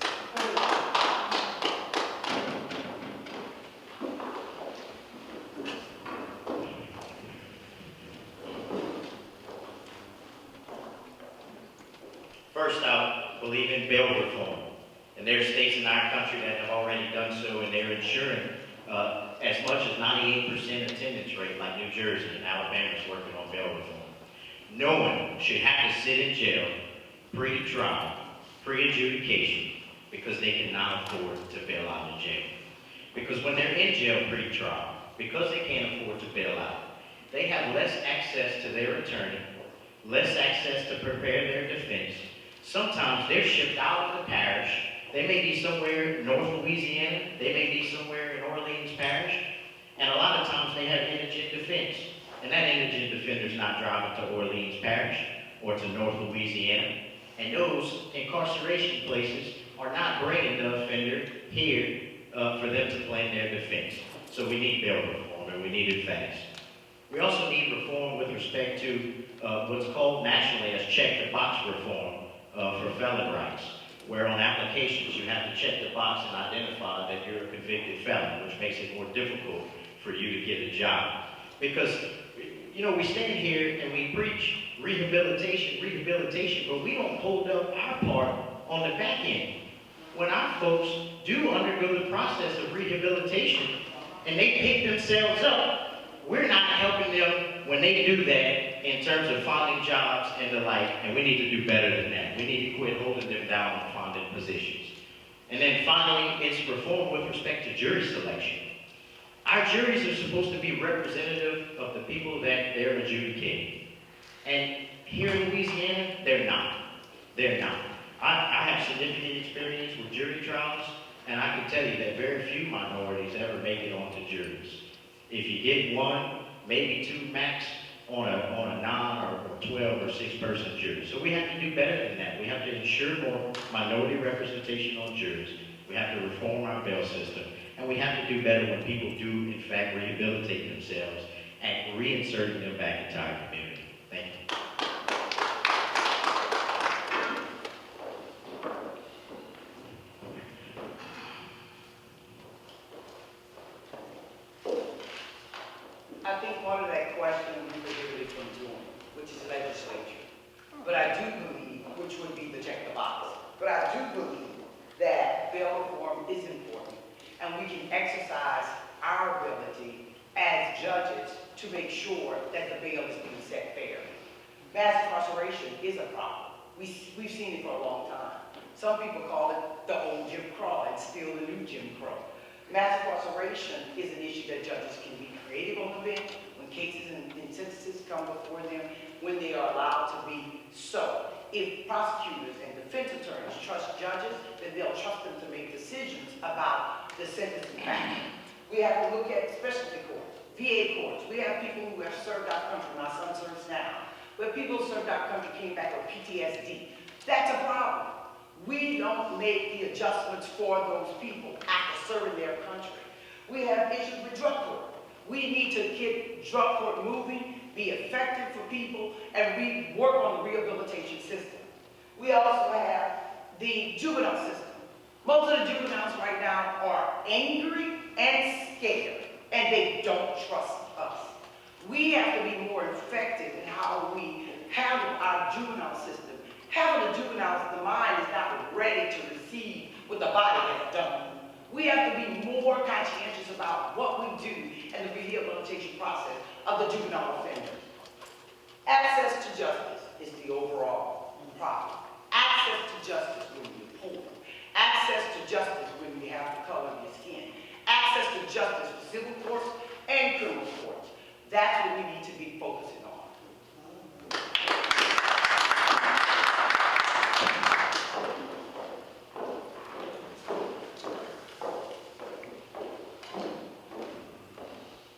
First, I believe in bail reform. And there are states in our country that have already done so, and they're ensuring as much as 98% attendance rate, like New Jersey and Alabama is working on bail reform. No one should have to sit in jail pre-trial, pre-adjudication, because they cannot afford to bail out of jail. Because when they're in jail pre-trial, because they can't afford to bail out, they have less access to their attorney, less access to prepare their defense. Sometimes they're shipped out of the parish. They may be somewhere in North Louisiana. They may be somewhere in Orleans Parish. And a lot of times they have indigent defense. And that indigent defender's not driving to Orleans Parish or to North Louisiana. And those incarceration places are not bringing the offender here for them to plan their defense. So we need bail reform, and we need it fast. We also need reform with respect to what's called nationally as check-the-box reform for felon rights, where on applications you have to check the box and identify that you're a convicted felon, which makes it more difficult for you to get a job. Because, you know, we stand here and we preach rehabilitation, but we don't hold up our part on the back end. When our folks do undergo the process of rehabilitation and they pick themselves up, we're not helping them when they do that in terms of finding jobs and the like, and we need to do better than that. We need to quit holding them down on finding positions. And then finally, it's reform with respect to jury selection. Our juries are supposed to be representative of the people that they're adjudicating. And here in Louisiana, they're not. They're not. I have significant experience with jury trials, and I can tell you that very few minorities ever make it onto juries. If you get 1, maybe 2 max on a 9 or 12 or 6-person jury. So we have to do better than that. We have to ensure more minority representation on juries. We have to reform our bail system. And we have to do better when people do, in fact, rehabilitate themselves and reinserting them back into our community. Thank you. I think part of that question we prohibited from doing, which is legislature. But I do believe, which would be the check the box, but I do believe that bail reform is important, and we can exercise our ability as judges to make sure that the bail is being set fair. Mass incarceration is a problem. We've seen it for a long time. Some people call it the old Jim Crow. It's still the new Jim Crow. Mass incarceration is an issue that judges can be creative on the bench when cases and sentences come before them, when they are allowed to be so. If prosecutors and defense attorneys trust judges, then they'll trust them to make decisions about the sentencing package. We have to look at specialty courts, VA courts. We have people who have served our country. My son serves now. But people who served our country came back with PTSD. That's a problem. We don't make the adjustments for those people after serving their country. We have issues with drug court. We need to get drug court moving, be effective for people, and we work on the rehabilitation system. We also have the juvenile system. Most of the juveniles right now are angry and scared, and they don't trust us. We have to be more effective in how we handle our juvenile system. Having a juvenile, the mind is not ready to receive what the body has done. We have to be more conscientious about what we do and the rehabilitation process of the juvenile offender. Access to justice is the overall problem. Access to justice when you're poor. Access to justice when you have the color of your skin. Access to justice for civil courts and criminal courts. That's what we need to be focusing on.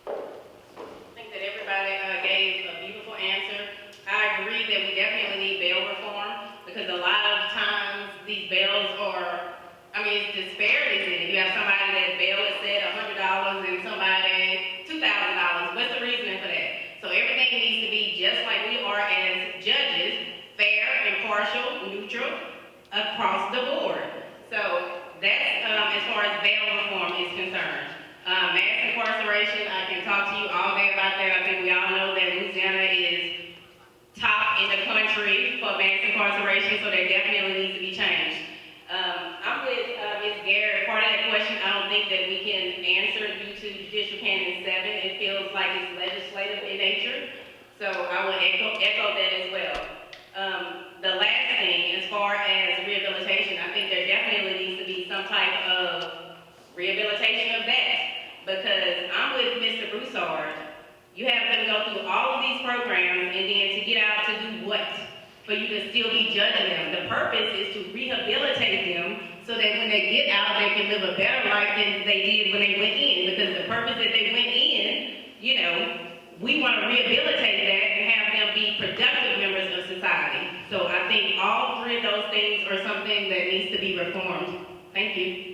I think that everybody gave a beautiful answer. I agree that we definitely need bail reform because a lot of times these bails are, it's disparities in it. You have somebody that bail is set $100 and somebody $2,000. What's the reasoning for that? So everything needs to be just like we are as judges, fair, impartial, neutral, across the board. So that's as far as bail reform is concerned. Mass incarceration, I can talk to you all day about that. I think we all know that Louisiana is top in the country for mass incarceration, so that definitely needs to be changed. I'm with Ms. Garrett. Part of that question I don't think that we can answer due to Judicial Canon 7. It feels like it's legislative in nature, so I will echo that as well. The last thing, as far as rehabilitation, I think there definitely needs to be some type of rehabilitation of that, because I'm with Mr. Broussard. You have them go through all of these programs and then to get out to do what? For you to still be judging them. The purpose is to rehabilitate them so that when they get out, they can live a better life than they did when they went in. Because the purpose that they went in, we want to rehabilitate that and have them be productive members of society. So I think all three of those things are something that needs to be reformed. Thank you.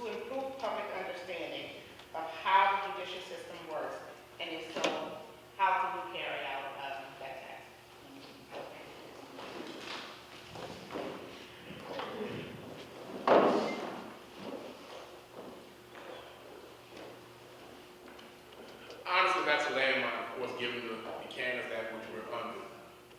to improve public understanding of how the judicial system works, and if so, how do we carry out that task? Honestly, that's a landmine, of course, given the canons that which we're under.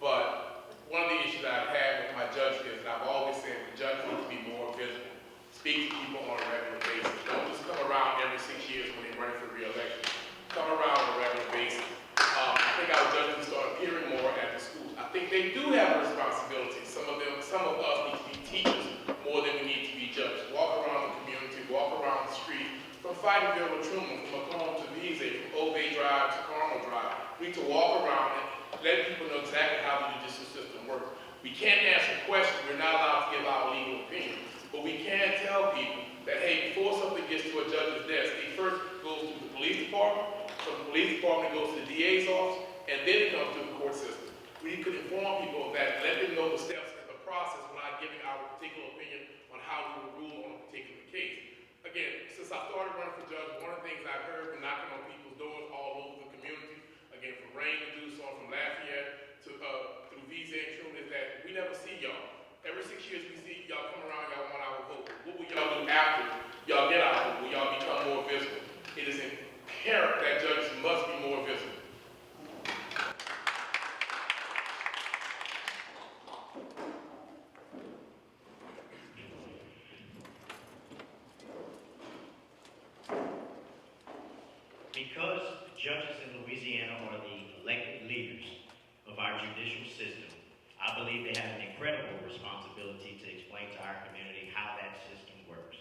But one of the issues I've had with my judges is that I've always said the judges need to be more visible. Speak to people on a regular basis. Don't just come around every 6 years when they're running for re-election. Come around on a regular basis. I think our judges will start appearing more at the schools. I think they do have a responsibility. Some of us need to be teachers more than we need to be judges. Walk around the community, walk around the street, from Fightingville to Truman, from Macomb to Visa, from Obey Drive to Carmel Drive. We need to walk around and let people know exactly how the judicial system works. We can't answer questions. We're not allowed to give our legal opinion. But we can tell people that, hey, before something gets to a judge's desk, it first goes to the police department, from the police department it goes to the DA's office, and then it comes to the court system. We could inform people of that, let them know the steps in the process without giving our particular opinion on how we would rule on a particular case. Again, since I started running for judge, one of the things I've heard from knocking on people's doors all over the community, again, from Rain to Deuce, from Lafayette to through Visa and Truman, is that we never see y'all. Every 6 years we see y'all come around, y'all want our vote. What will y'all do after y'all get our vote? Will y'all become more visible? It is inherent that judges must be more visible. Because judges in Louisiana are the elected leaders of our judicial system, I believe they have an incredible responsibility to explain to our community how that system works.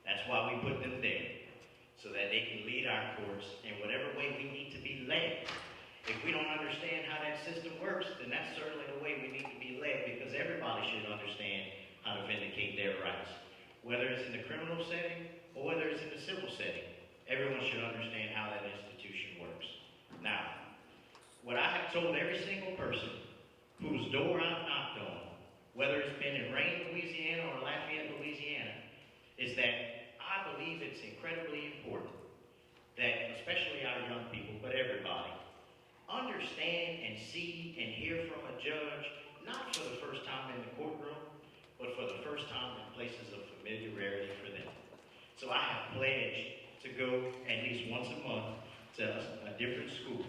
That's why we put them there, so that they can lead our courts in whatever way we need to be led. If we don't understand how that system works, then that's certainly the way we need to be led, because everybody should understand how to vindicate their rights. Whether it's in the criminal setting or whether it's in the civil setting, everyone should understand how that institution works. Now, what I have told every single person whose door I've knocked on, whether it's been in Rain, Louisiana or Lafayette, Louisiana, is that I believe it's incredibly important that, especially our young people, but everybody, understand and see and hear from a judge, not for the first time in the courtroom, but for the first time in places of familiarity for them. So I have pledged to go at least once a month to a different school,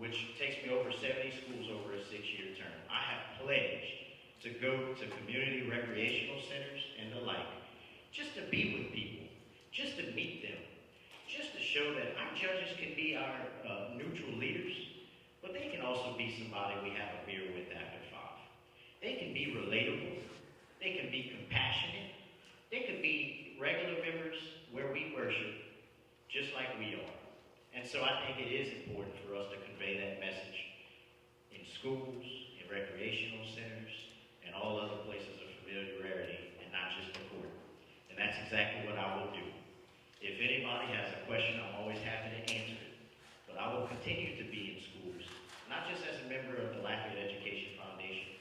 which takes me over 70 schools over a 6-year term. I have pledged to go to community recreational centers and the like, just to be with people, just to meet them, just to show that our judges can be our neutral leaders, but they can also be somebody we have a beer with after 5. They can be relatable, they can be compassionate, they could be regular members where we worship, just like we are. And so I think it is important for us to convey that message in schools, in recreational centers, and all other places of familiarity, and not just the court. And that's exactly what I will do. If anybody has a question, I'm always happy to answer it. But I will continue to be in schools, not just as a member of the Lafayette Education Foundation,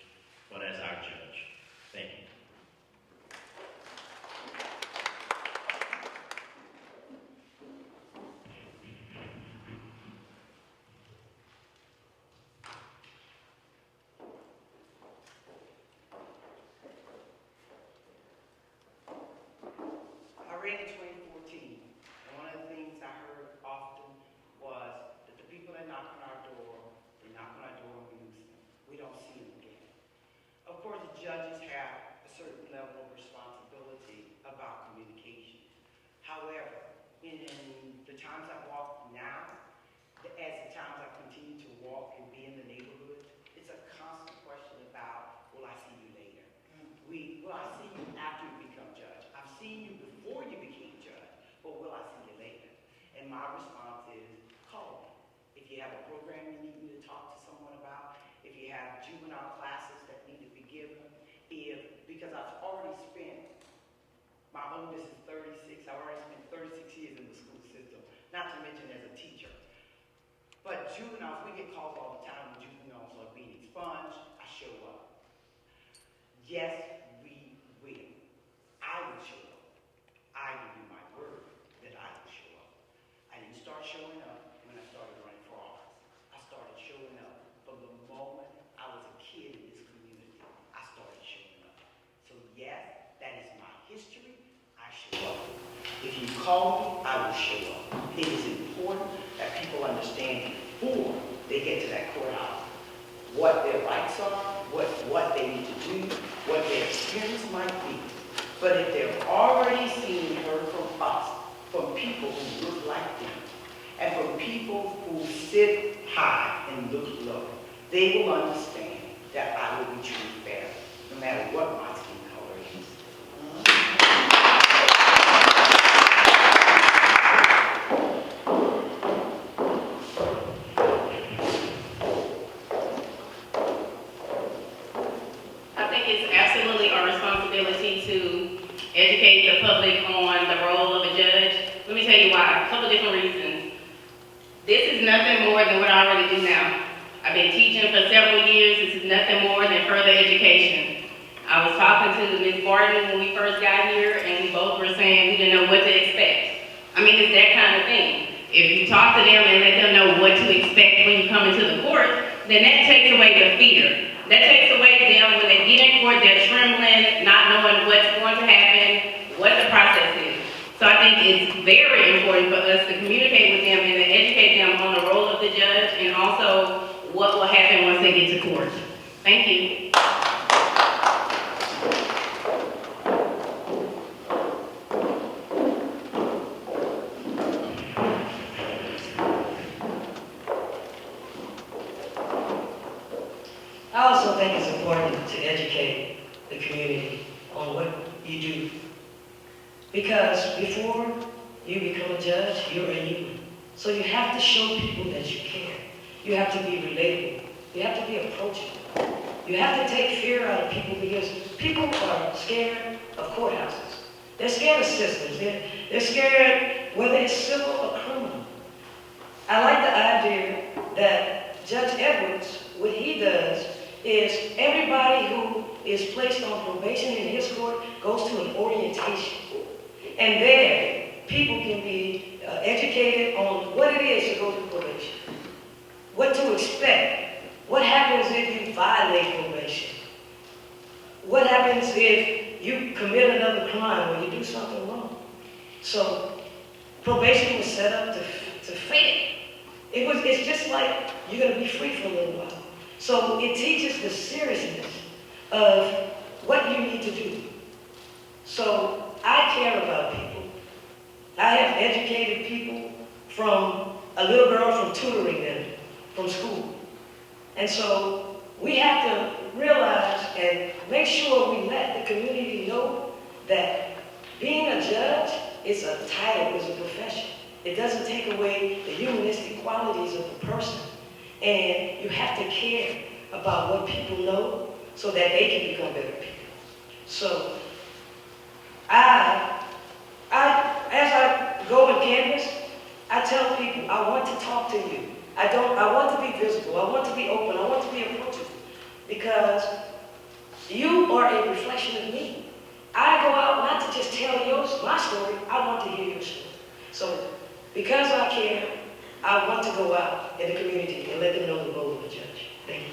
but as our judge. Thank you. I ran in 2014, and one of the things I heard often was that the people that knock on our door, they knock on our door and we lose them. We don't see them again. Of course, the judges have a certain level of responsibility about communication. However, in the times I walk now, as the times I continue to walk and be in the neighborhood, it's a constant question about, will I see you later? Will I see you after you become judge? I've seen you before you became judge, but will I see you later? And my response is, call me. If you have a program you need me to talk to someone about, if you have juvenile classes that need to be given, because I've already spent, my oldest is 36, I've already spent 36 years in the school system, not to mention as a teacher. But juveniles, we get calls all the time when juveniles are being expunged. I show up. Yes, we will. I will show up. I give you my word that I will show up. I didn't start showing up when I started running for office. I started showing up from the moment I was a kid in this community. I started showing up. So yes, that is my history. I show up. If you call me, I will show up. It is important that people understand before they get to that courthouse what their rights are, what they need to do, what their experience might be. But if they're already seeing and heard from us, from people who look like them, and from people who sit high and look low, they will understand that I will be treated fair, no matter what my skin color is. To educate the public on the role of a judge. Let me tell you why. A couple different reasons. This is nothing more than what I already do now. I've been teaching for several years. This is nothing more than further education. I was talking to Ms. Barton when we first got here, and we both were saying we didn't know what to expect. I mean, it's that kind of thing. If you talk to them and let them know what to expect when you come into the court, then that takes away the fear. That takes away them when they get in court, they're trembling, not knowing what's going to happen, what the process is. So I think it's very important for us to communicate with them and to educate them on the role of the judge and also what will happen once they get to court. Thank you. I also think it's important to educate the community on what you do. Because before you become a judge, you're a human. So you have to show people that you care. You have to be relatable. You have to be approachable. You have to take fear out of people because people are scared of courthouses. They're scared of systems. They're scared whether it's civil or criminal. I like the idea that Judge Edwards, what he does, is everybody who is placed on probation in his court goes to an orientation. And there, people can be educated on what it is to go through probation, what to expect, what happens if you violate probation, what happens if you commit another crime or you do something wrong. So probation was set up to fail. It's just like you're going to be free for a little while. So it teaches the seriousness of what you need to do. So I care about people. I have educated people from a little girl from tutoring them from school. And so we have to realize and make sure we let the community know that being a judge is a title, is a profession. It doesn't take away the humanistic qualities of the person. And you have to care about what people know so that they can become better people. So as I go and canvas, I tell people, I want to talk to you. I want to be visible. I want to be open. I want to be approachable. Because you are a reflection of me. I go out not to just tell my story, I want to hear your story. So because I care, I want to go out in the community and let them know the role of the judge. Thank you.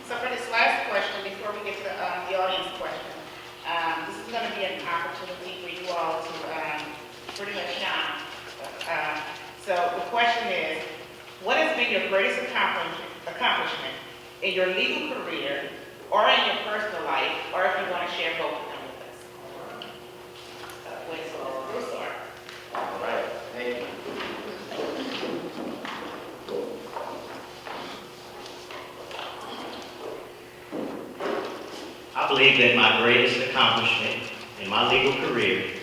So for this last question, before we get to the audience question, this is going to be an opportunity for you all to pretty much shine. So the question is, what has been your greatest accomplishment in your legal career or in your personal life, or if you want to share both of them with us? We'll start. All right, thank you. I believe that my greatest accomplishment in my legal career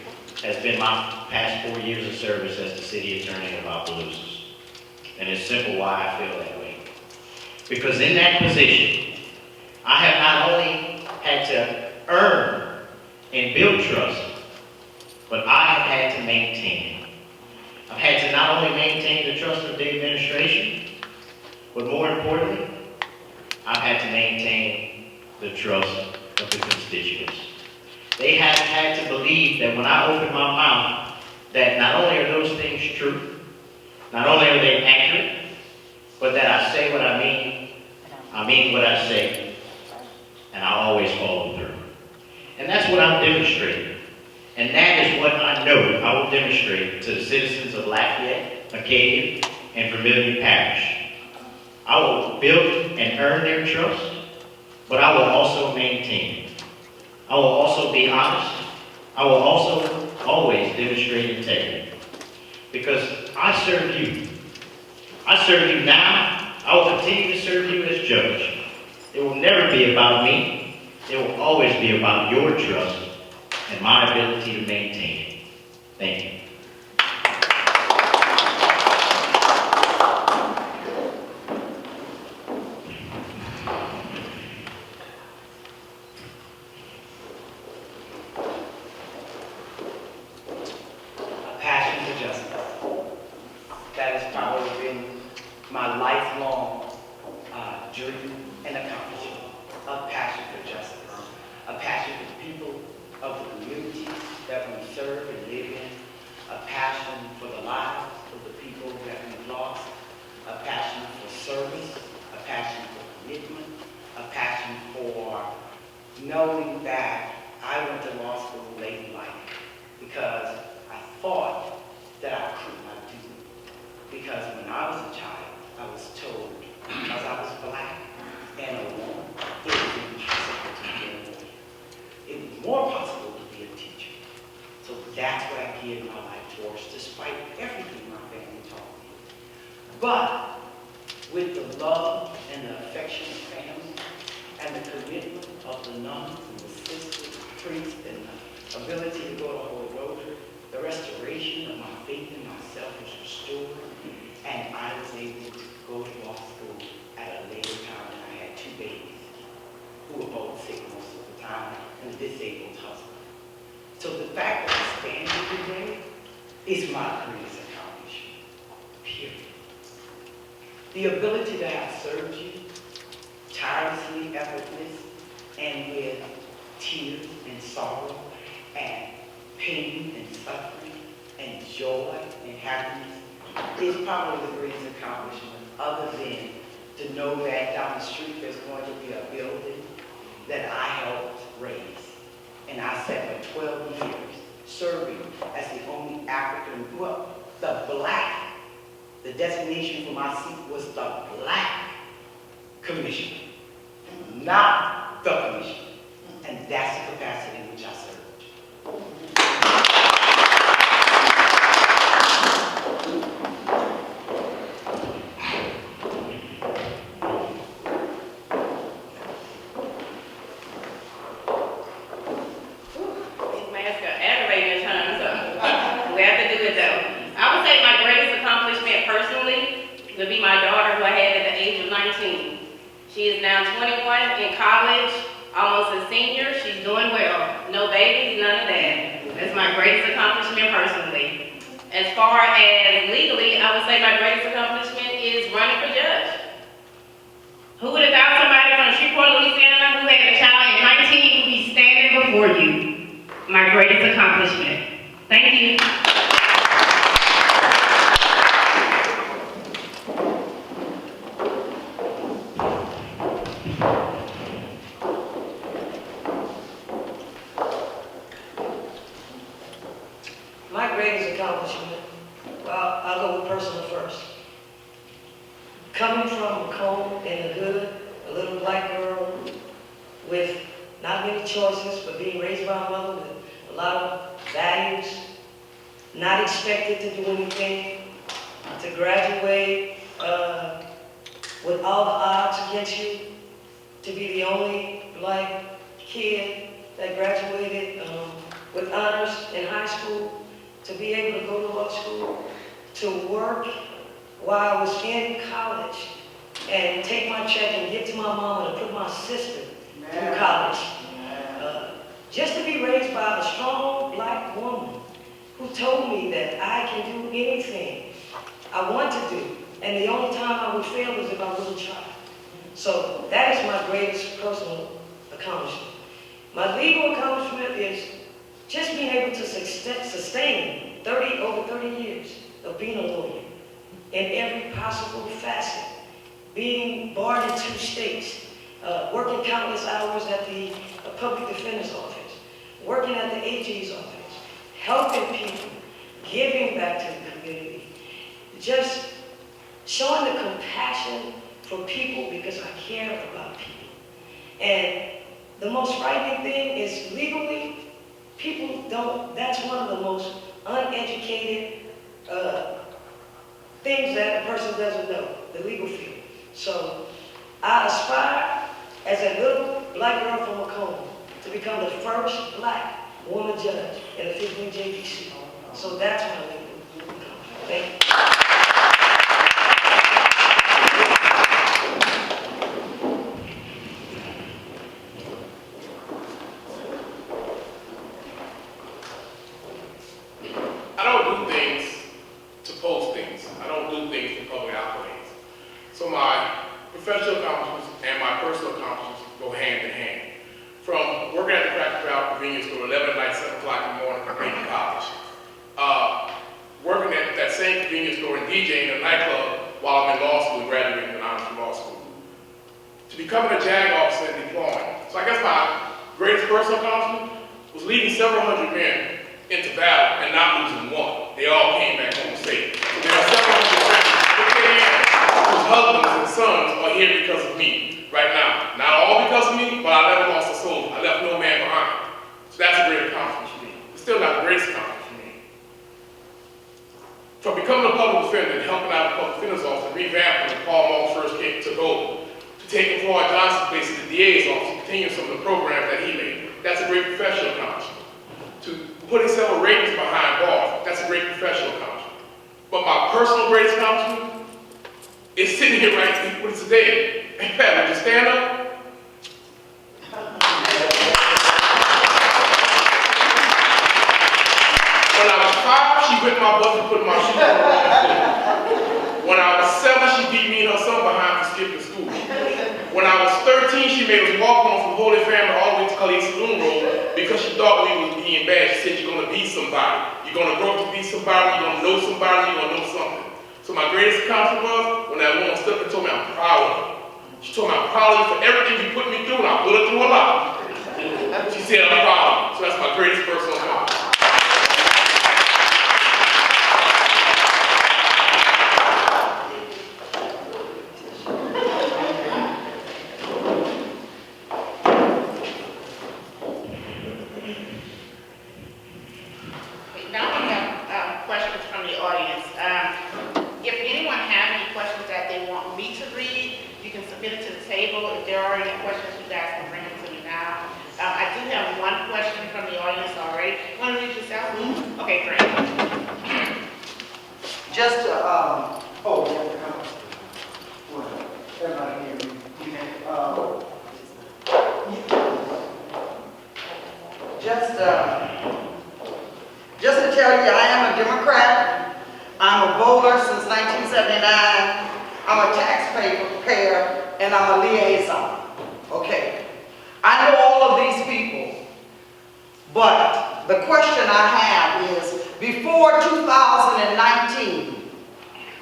has been my past 4 years of service as the city attorney of Opelousas. And it's simple why I feel that way. Because in that position, I have not only had to earn and build trust, but I have had to maintain it. I've had to not only maintain the trust of the administration, but more importantly, I've had to maintain the trust of the constituents. They have had to believe that when I open my mouth, that not only are those things true, not only are they accurate, but that I say what I mean what I say, and I always follow through. And that's what I'm demonstrating. And that is what I know I will demonstrate to the citizens of Lafayette, Acadia, and Vermilion Parish. I will build and earn their trust, but I will also maintain it. I will also be honest. I will also always demonstrate integrity. Because I serve you. I serve you now. I will continue to serve you as judge. It will never be about me. It will always be about your trust and my ability to maintain it. Thank you. A passion for justice. That has probably been my lifelong dream and accomplishment. A passion for justice. A passion for the people of the communities that we serve and live in. A passion for the lives of the people that we've lost. A passion for service. A passion for commitment. A passion for knowing that I went to law school late in life because I thought that I could not do it. Because when I was a child, I was told, because I was black and a woman, it was impossible to be a lawyer. It was more possible to be a teacher. So that's what I geared my life towards, despite everything my family taught me. But with the love and the affection of family, and the commitment of the nuns and the sisters, the priests, and the ability to go to Holy Rosary, the restoration of my faith in myself was restored, and I was able to go to law school at a later time when I had 2 babies who were both sick most of the time and a disabled husband. So the fact that I stand here today is my greatest accomplishment, period. The ability to have served you tirelessly, effortless, and with tears and sorrow and pain and suffering and joy and happiness is probably the greatest accomplishment, other than to know that down the street there's going to be a building that I helped raise. And I sat for 12 years serving as the only African, well, the designation for my seat was the Black Commissioner, not the Commissioner. And that's the capacity in which I served. These masks are aggravating at times, so we have to do it though. I would say my greatest accomplishment personally would be my daughter, who I had at the age of 19. She is now 21 in college, almost a senior. She's doing well. No babies, none of that. That's my greatest accomplishment personally. As far as legally, I would say my greatest accomplishment is running for judge. Who would have thought somebody from Shreveport, Louisiana, who had a child at 19 would be standing before you? My greatest accomplishment. Thank you. My greatest accomplishment, well, I'll go with personal first. Coming from Macomb in the hood, a little black girl with not many choices, but being raised by a mother with a lot of values, not expected to do anything, to graduate with all the odds against you, to be the only black kid that graduated with honors in high school, to be able to go to law school, to work while I was in college and take my check and give to my mom and put my sister through college. Just to be raised by a strong black woman who told me that I can do anything I want to do, and the only time I would fail is if I wouldn't try. So that is my greatest personal accomplishment. My legal accomplishment is just being able to sustain over 30 years of being a lawyer in every possible facet, being barred in 2 states, working countless hours at the public defender's office, working at the AG's office, helping people, giving back to the community, just showing the compassion for people because I care about people. And the most frightening thing is legally, people don't, that's one of the most uneducated things that a person doesn't know, the legal field. So I aspire as a little black girl from Macomb to become the first black woman judge in the 15 JDC. So that's my legal accomplishment. Thank you. I don't do things to post things. I don't do things for public accolades. So my professional accomplishments and my personal accomplishments go hand in hand. From working at the Cracker Barrel convenience store 11 at night, 7 o'clock in the morning from Lincoln College. Working at that same convenience store and DJing in a nightclub while I'm in law school, graduating with honors from law school. To becoming a JAG officer and deploying. So I guess my greatest personal accomplishment was leading several hundred men into battle and not losing one. They all came back home safe. So there are several hundred families whose husbands and sons are here because of me right now. Not all because of me, but I never lost a soul. I left no man behind. So that's a great accomplishment for me. It's still not the greatest accomplishment for me. From becoming a public defender and helping out the public defender's office and revamping when Paul Moss first took over, to taking Floyd Johnson's place in the DA's office and continuing some of the programs that he made, that's a great professional accomplishment. To putting several ratings behind bars, that's a great professional accomplishment. But my personal greatest accomplishment is sitting here right with today. Hey, Pat, would you stand up? was 5, she whipped my butt and put my shoes on. When I was 7, she beat me and her son behind for skipping school. When I was 13, she made us walk on from Holy Family all the way to Khalid Saloon Road because she thought we was being bad. She said, you're going to be somebody. You're going to grow up to be somebody. You're going to know somebody. You're going to know something. So my greatest accomplishment was when that woman stood up and told me I'm proud of her. She told me I'm proud of you for everything you put me through, and I put her through a lot. She said I'm proud of you. So that's my greatest personal accomplishment. Now we have questions from the audience. If anyone has any questions that they want me to read, you can submit it to the table. If there are any questions, you guys can bring them to me now. I do have one question from the audience already. Want to read this out? Okay, great. Just to, oh, yeah, everybody hear me. Just to tell you, I am a Democrat. I'm a voter since 1979. I'm a taxpayer, and I'm a liaison. Okay. I know all of these people, but the question I have is, before 2019,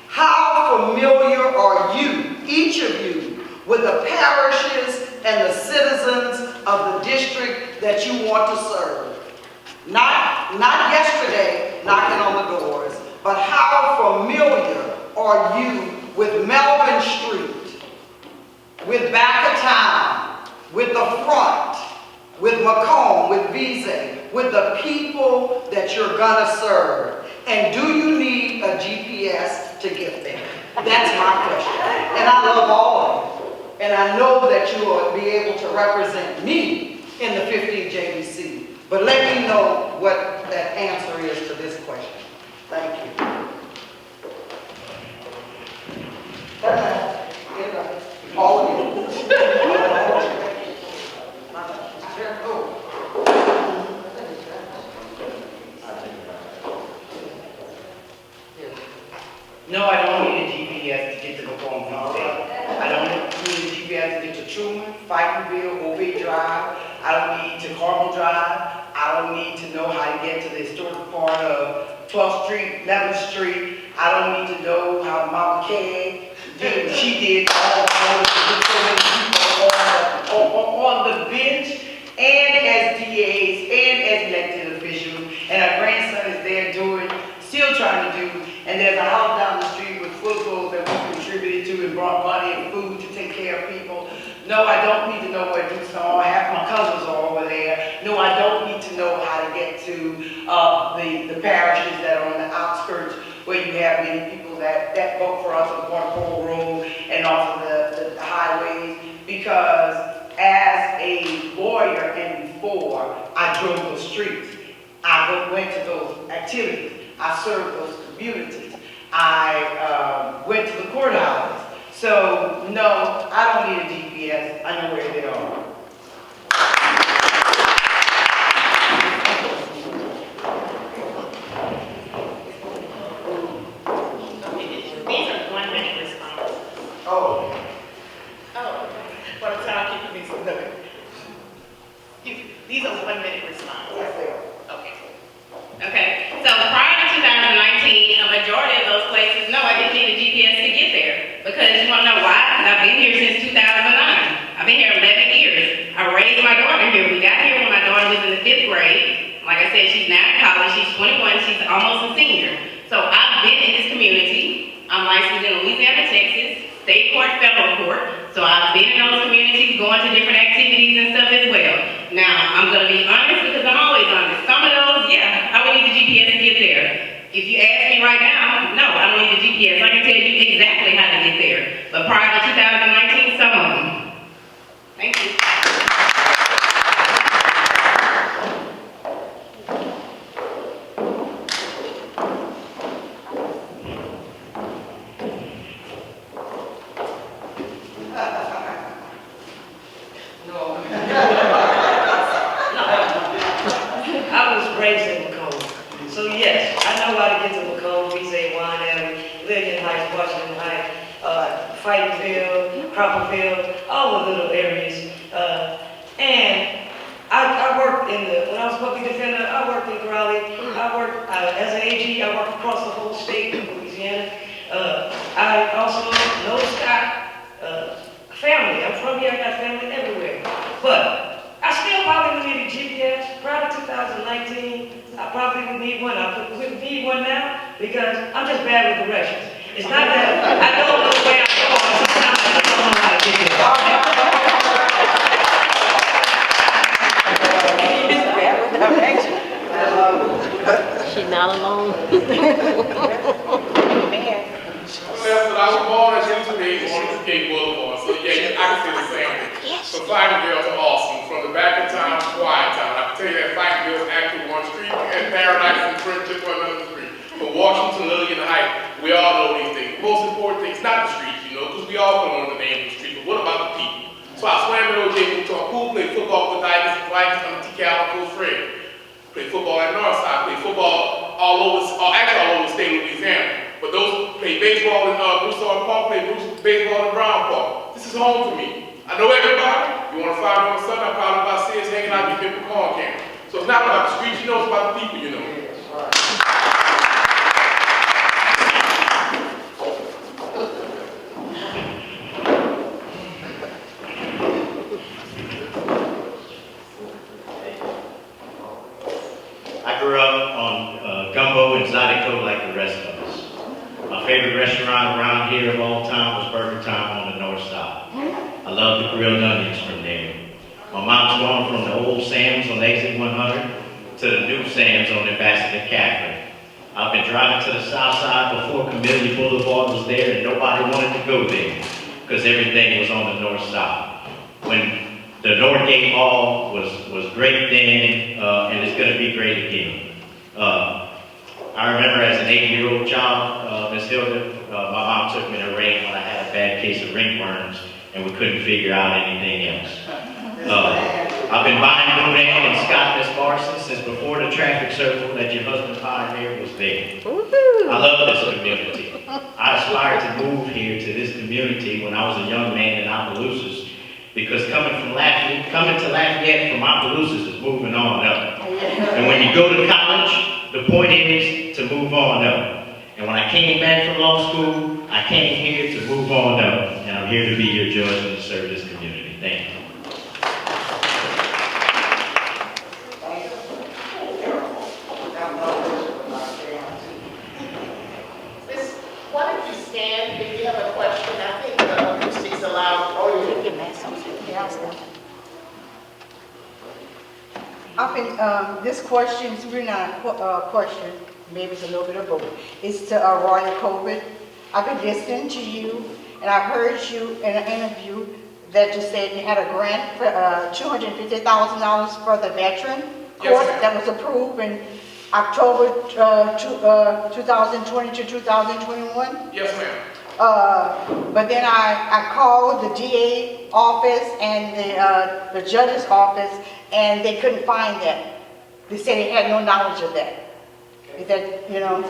how familiar are you, each of you, with the parishes and the citizens of the district that you want to serve? Not yesterday knocking on the doors, but how familiar are you with Melvin Street, with back of town, with the front, with Macomb, with Visa, with the people that you're gonna serve? And do you need a GPS to get there? That's my question. And I love all of you. And I know that you will be able to represent me in the 15th JBC. But let me know what that answer is to this question. Thank you. All of you. No, I don't need a GPS to get to Macomb Visa. I don't need a GPS to get to Truman, Fightonville, Obey Drive. I don't need to Carbon Drive. I don't need to know how to get to the historic part of 12th Street, 11th Street. I don't need to know how Mama Kay did what she did all with so many people on the bench, and as DAs, and as elected officials. And our grandson is there doing, still trying to do, and there's a house down the street with footballs that we contributed to and brought money and food to take care of people. No, I don't need to know where Duke's are. Half my cousins are over there. No, I don't need to know how to get to the parishes that are on the outskirts where you have many people that vote for us on Waterfall Road and also the highways. Because as a lawyer and before, I drove those streets. I went to those activities. I served those communities. I went to the courthouses. So, no, I don't need a GPS. I know where they are. These are 1-minute responses. Oh. Oh, but I'm trying to keep these limited. These are 1-minute responses. Yes, they are. Okay. Okay, so prior to 2019, a majority of those places, no, I didn't need a GPS to get there. Because you want to know why? Because I've been here since 2009. I've been here 11 years. I raised my daughter here. We got here when my daughter was in the 5th grade. Like I said, she's now in college. She's 21. She's almost a senior. So I've been in this community. I'm licensed in Louisiana, Texas, state court, federal court. So I've been in those communities, going to different activities and stuff as well. Now, I'm going to be honest because I'm always honest. Some of those, yeah, I would need the GPS to get there. If you ask me right now, no, I don't need the GPS. I can tell you exactly how to get there. But prior to 2019, some of them. Thank you. No. I was raised in Macomb. So yes, know how to get to Macomb, Visa, Wine Alley, Lillian Heights, Washington Heights, Fightville, Cropperville, all the little areas. And I worked when I was public defender, I worked in Raleigh. I worked as an AG, I worked across the whole state of Louisiana. I also know Scott, family. I'm from here, I got family everywhere. But I still probably would need a GPS. Prior to 2019, I probably would need one. I would need one now because I'm just bad with directions. It's not that I don't know where I'm going. Sometimes I don't know how to get there. She's not alone. Well, I was born at Cancidate on the Skate Boulevard, so yeah, I can say the same thing. So fighting girls are awesome. From the back of town to quiet town. I can tell you that fighting girls actually one street and Paradise and Friendship on another street. From Washington, Lillian Heights, we all know these things. The most important thing is not the streets, you know, because we all know the name of the street, but what about the people? So I swam with OJ Mouton Pool, played football with Tigers and Vikings on the T-Cal and Cool Fred. Played football at Northside, played football all over the state of Louisiana. But those play baseball in Broussard Park, play baseball in Brown Park. This is home for me. I know everybody. You want to find me on Sunday, I'm probably about 6 hanging out at your corn camp. So it's not about the streets, you know, it's about the people, you know. I grew up on gumbo and zydeco like the rest of us. My favorite restaurant around here of all time was Burger Time on the north side. I love the grilled onions from there. My mom's gone from the old Sam's on exit 100 to the new Sam's on Ambassador Catherine. I've been driving to the south side before Camellia Boulevard was there and nobody wanted to go there because everything was on the north side. When the Northgate Mall was great then, and it's going to be great again. I remember as an 8-year-old child, Miss Hilda, my mom took me to ring when I had a bad case of ringworms, and we couldn't figure out anything else. I've been buying Boudin and Scott Miss Barson since before the traffic circle that your husband pioneered was there. I love this community. I aspired to move here to this community when I was a young man in Opelousas, because coming to Lafayette from Opelousas is moving on up. And when you go to college, the point is to move on up. And when I came back from law school, I came here to move on up. And I'm here to be your judge and to serve this community. Thank you. Why don't you stand if you have a question? I think Christie's allowed. This question is really not a question, maybe it's a little bit of both. It's to Royal Copeland. I've been listening to you, and I heard you in an interview that you said you had a grant for $250,000 for the veteran course that was approved in October 2020 to 2021. Yes, ma'am. But then I called the DA office and the judge's office, and they couldn't find that. They said they had no knowledge of that. Is that, you know?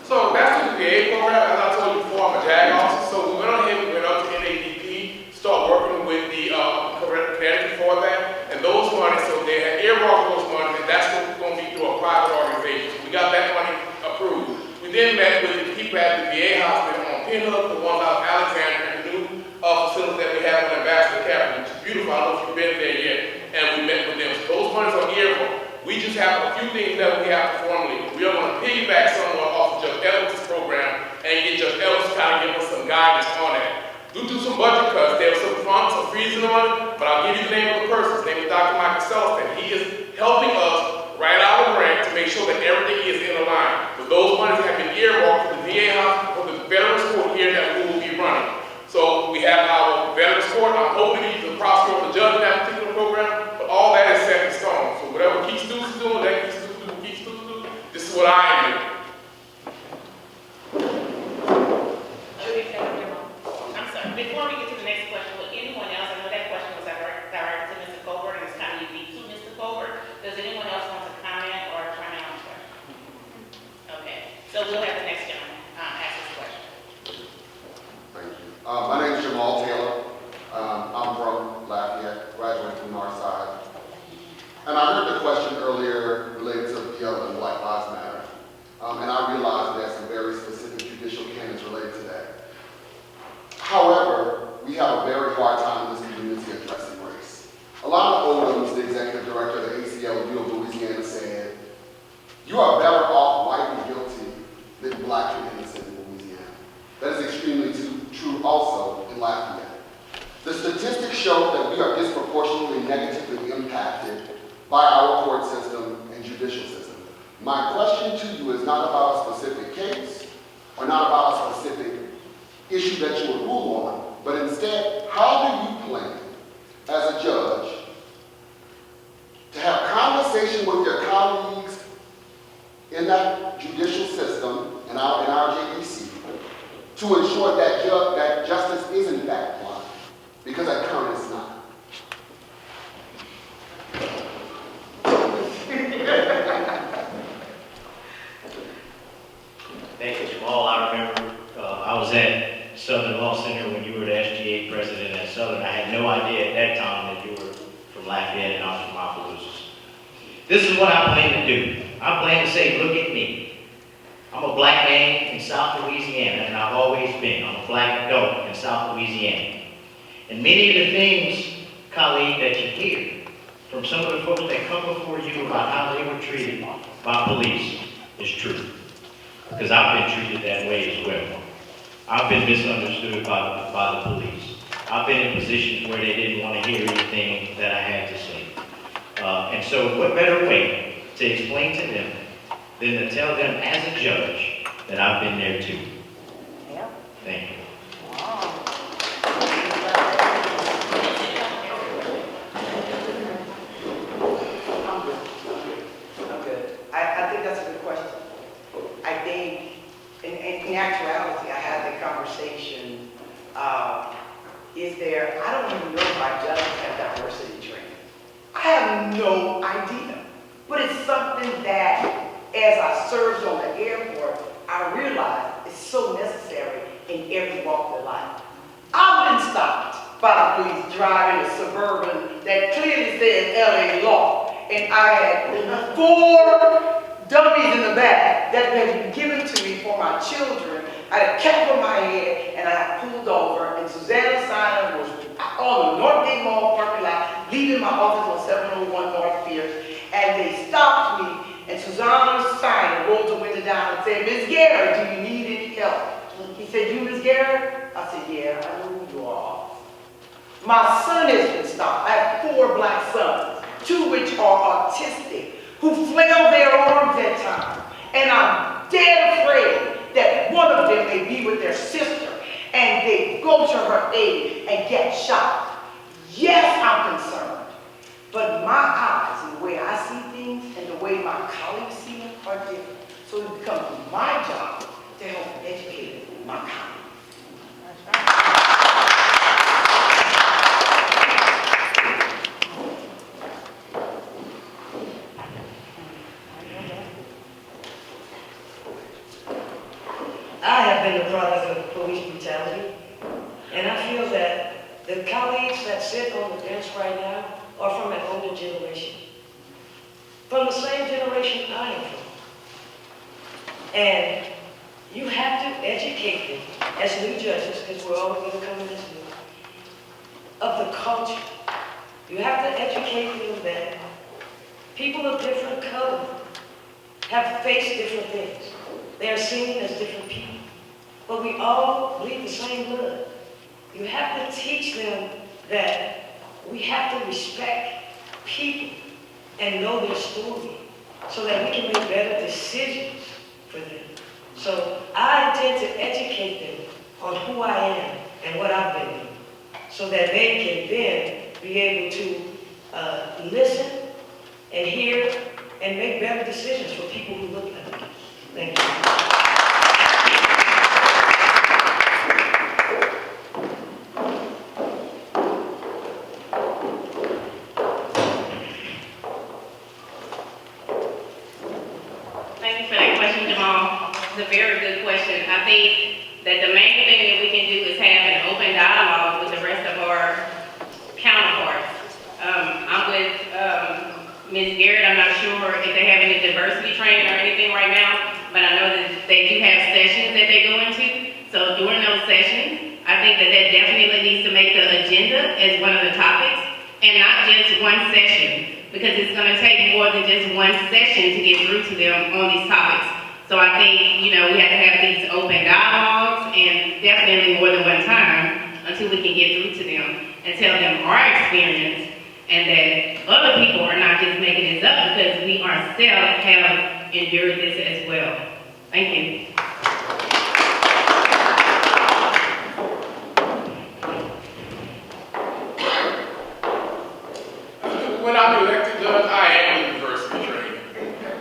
So that's the DA program. As I told you before, I'm a JAG officer. So we went on here, we went up to NADP, start working with the Connecticut for that. And those monies, so they had earmarked those monies, and that's going to be through a private organization. So we got that money approved. We then met with the people at the VA hospital on Pinhook, the one out of Alexander, and the new facility that we have on Ambassador Catherine, which is beautiful. I don't know if you've been there yet. And we met with them. So those monies are earmarked. We just have a few things that we have to formally do. We are going to piggyback somewhere off of Judge Ellis' program and get Judge Ellis to kind of give us some guidance on that. Due to some budget cuts, there was some funds, some freezing on it, but I'll give you the name of the person. His name is Dr. Michael Celestin. He is helping us write out a grant to make sure that everything is in line. But those monies have been earmarked for the VA hospital, for the Veterans Court here that we will be running. So we have our Veterans Court. I'm hoping to be the prosecutor or the judge in that particular program, but all that is set in stone. So whatever Keith Stoops is doing, that Keith Stoops doing, Keith Stoops doing, this is what I am doing. I'm sorry, before we get to the next question, will anyone else, I know that question was directed to Mr. Colbert, and it's kind of unique to Mr. Colbert. Does anyone else want to comment or chime in on the question? Okay. So we'll have the next gentleman ask this question. Thank you. My name is Jamal Taylor. I'm from Lafayette, graduated from Northside. And I heard the question earlier related to BL and Black Lives Matter. And I realize there's some very specific judicial canons related to that. However, we have a very hard time in this community addressing race. A lot of Odoms, the executive director of the ACLU of Louisiana, said, "You are better off white and guilty than black and innocent in Louisiana." That is extremely true also in Lafayette. The statistics show that we are disproportionately negatively impacted by our court system and judicial system. My question to you is not about a specific case or not about a specific issue that you would rule on, but instead, how do you plan as a judge to have conversation with your colleagues in that judicial system, in our JDC, to ensure that justice is in fact blind, because at current it's not. Thank you, Jamal. I remember I was at Southern Law Center when you were the SGA president at Southern. I had no idea at that time that you were from Lafayette and I was from Opelousas. This is what I plan to do. I plan to say, look at me. I'm a black man in South Louisiana, and I've always been. I'm a black adult in South Louisiana. And many of the things, colleague, that you hear from some of the folks that come before you about how they were treated by police is true. Because I've been treated that way as well. I've been misunderstood by the police. I've been in positions where they didn't want to hear anything that I had to say. And so what better way to explain to them than to tell them as a judge that I've been there too. Yeah. Thank you. Wow. I'm good. I think that's a good question. I think, in actuality, I had the conversation, I don't even know if our judges have diversity training. I have no idea. But it's something that, as I served on the airport, I realized is so necessary in every walk of life. I've been stopped by the police driving a Suburban that clearly says LA law. And I had 4 dummies in the back that had been given to me for my children. I had a cap on my head and I pulled over, and Susanna Simon was on the Northgate Mall parking lot, leaving my office on 701 North Pierce, and they stopped me, and Susanna Simon rolled the window down and said, "Miss Garrett, do you need any help?" He said, "You, Miss Garrett?" I said, "Yeah, I know who you are." My son has been stopped. I have 4 black sons, 2 which are autistic, who flail their arms at times. And I'm dead afraid that one of them may be with their sister and they go to her aid and get shot. Yes, I'm concerned. But my eyes and the way I see things and the way my colleagues see them are different. So it becomes my job to help educate my colleagues. I have been the product of police brutality, and I feel that the colleagues that sit on the bench right now are from an older generation, from the same generation I am from. And you have to educate them as new judges, because we're always going to come in as new, of the culture. You have to educate them that people of different color have faced different things. They are seen as different people. But we all bleed the same blood. You have to teach them that we have to respect people and know their story so that we can make better decisions for them. So I intend to educate them on who I am and what I've been doing so that they can then be able to listen and hear and make better decisions for people who look at them. Thank you. Thank you for that question, Jamal. It's a very good question. I think that the main thing that we can do is have an open dialogue with the rest of our counterparts. I'm with Ms. Garrett. I'm not sure if they have any diversity training or anything right now, but I know that they do have sessions that they go into. So during those sessions, I think that definitely needs to make the agenda as one of the topics, and not just one session, because it's going to take more than just one session to get through to them on these topics. So I think, we have to have these open dialogues, and definitely more than one time, until we can get through to them and tell them our experience, and that other people are not just making this up, because we ourselves have endured this as well. Thank you. When I'm elected judge, I am diversity trained.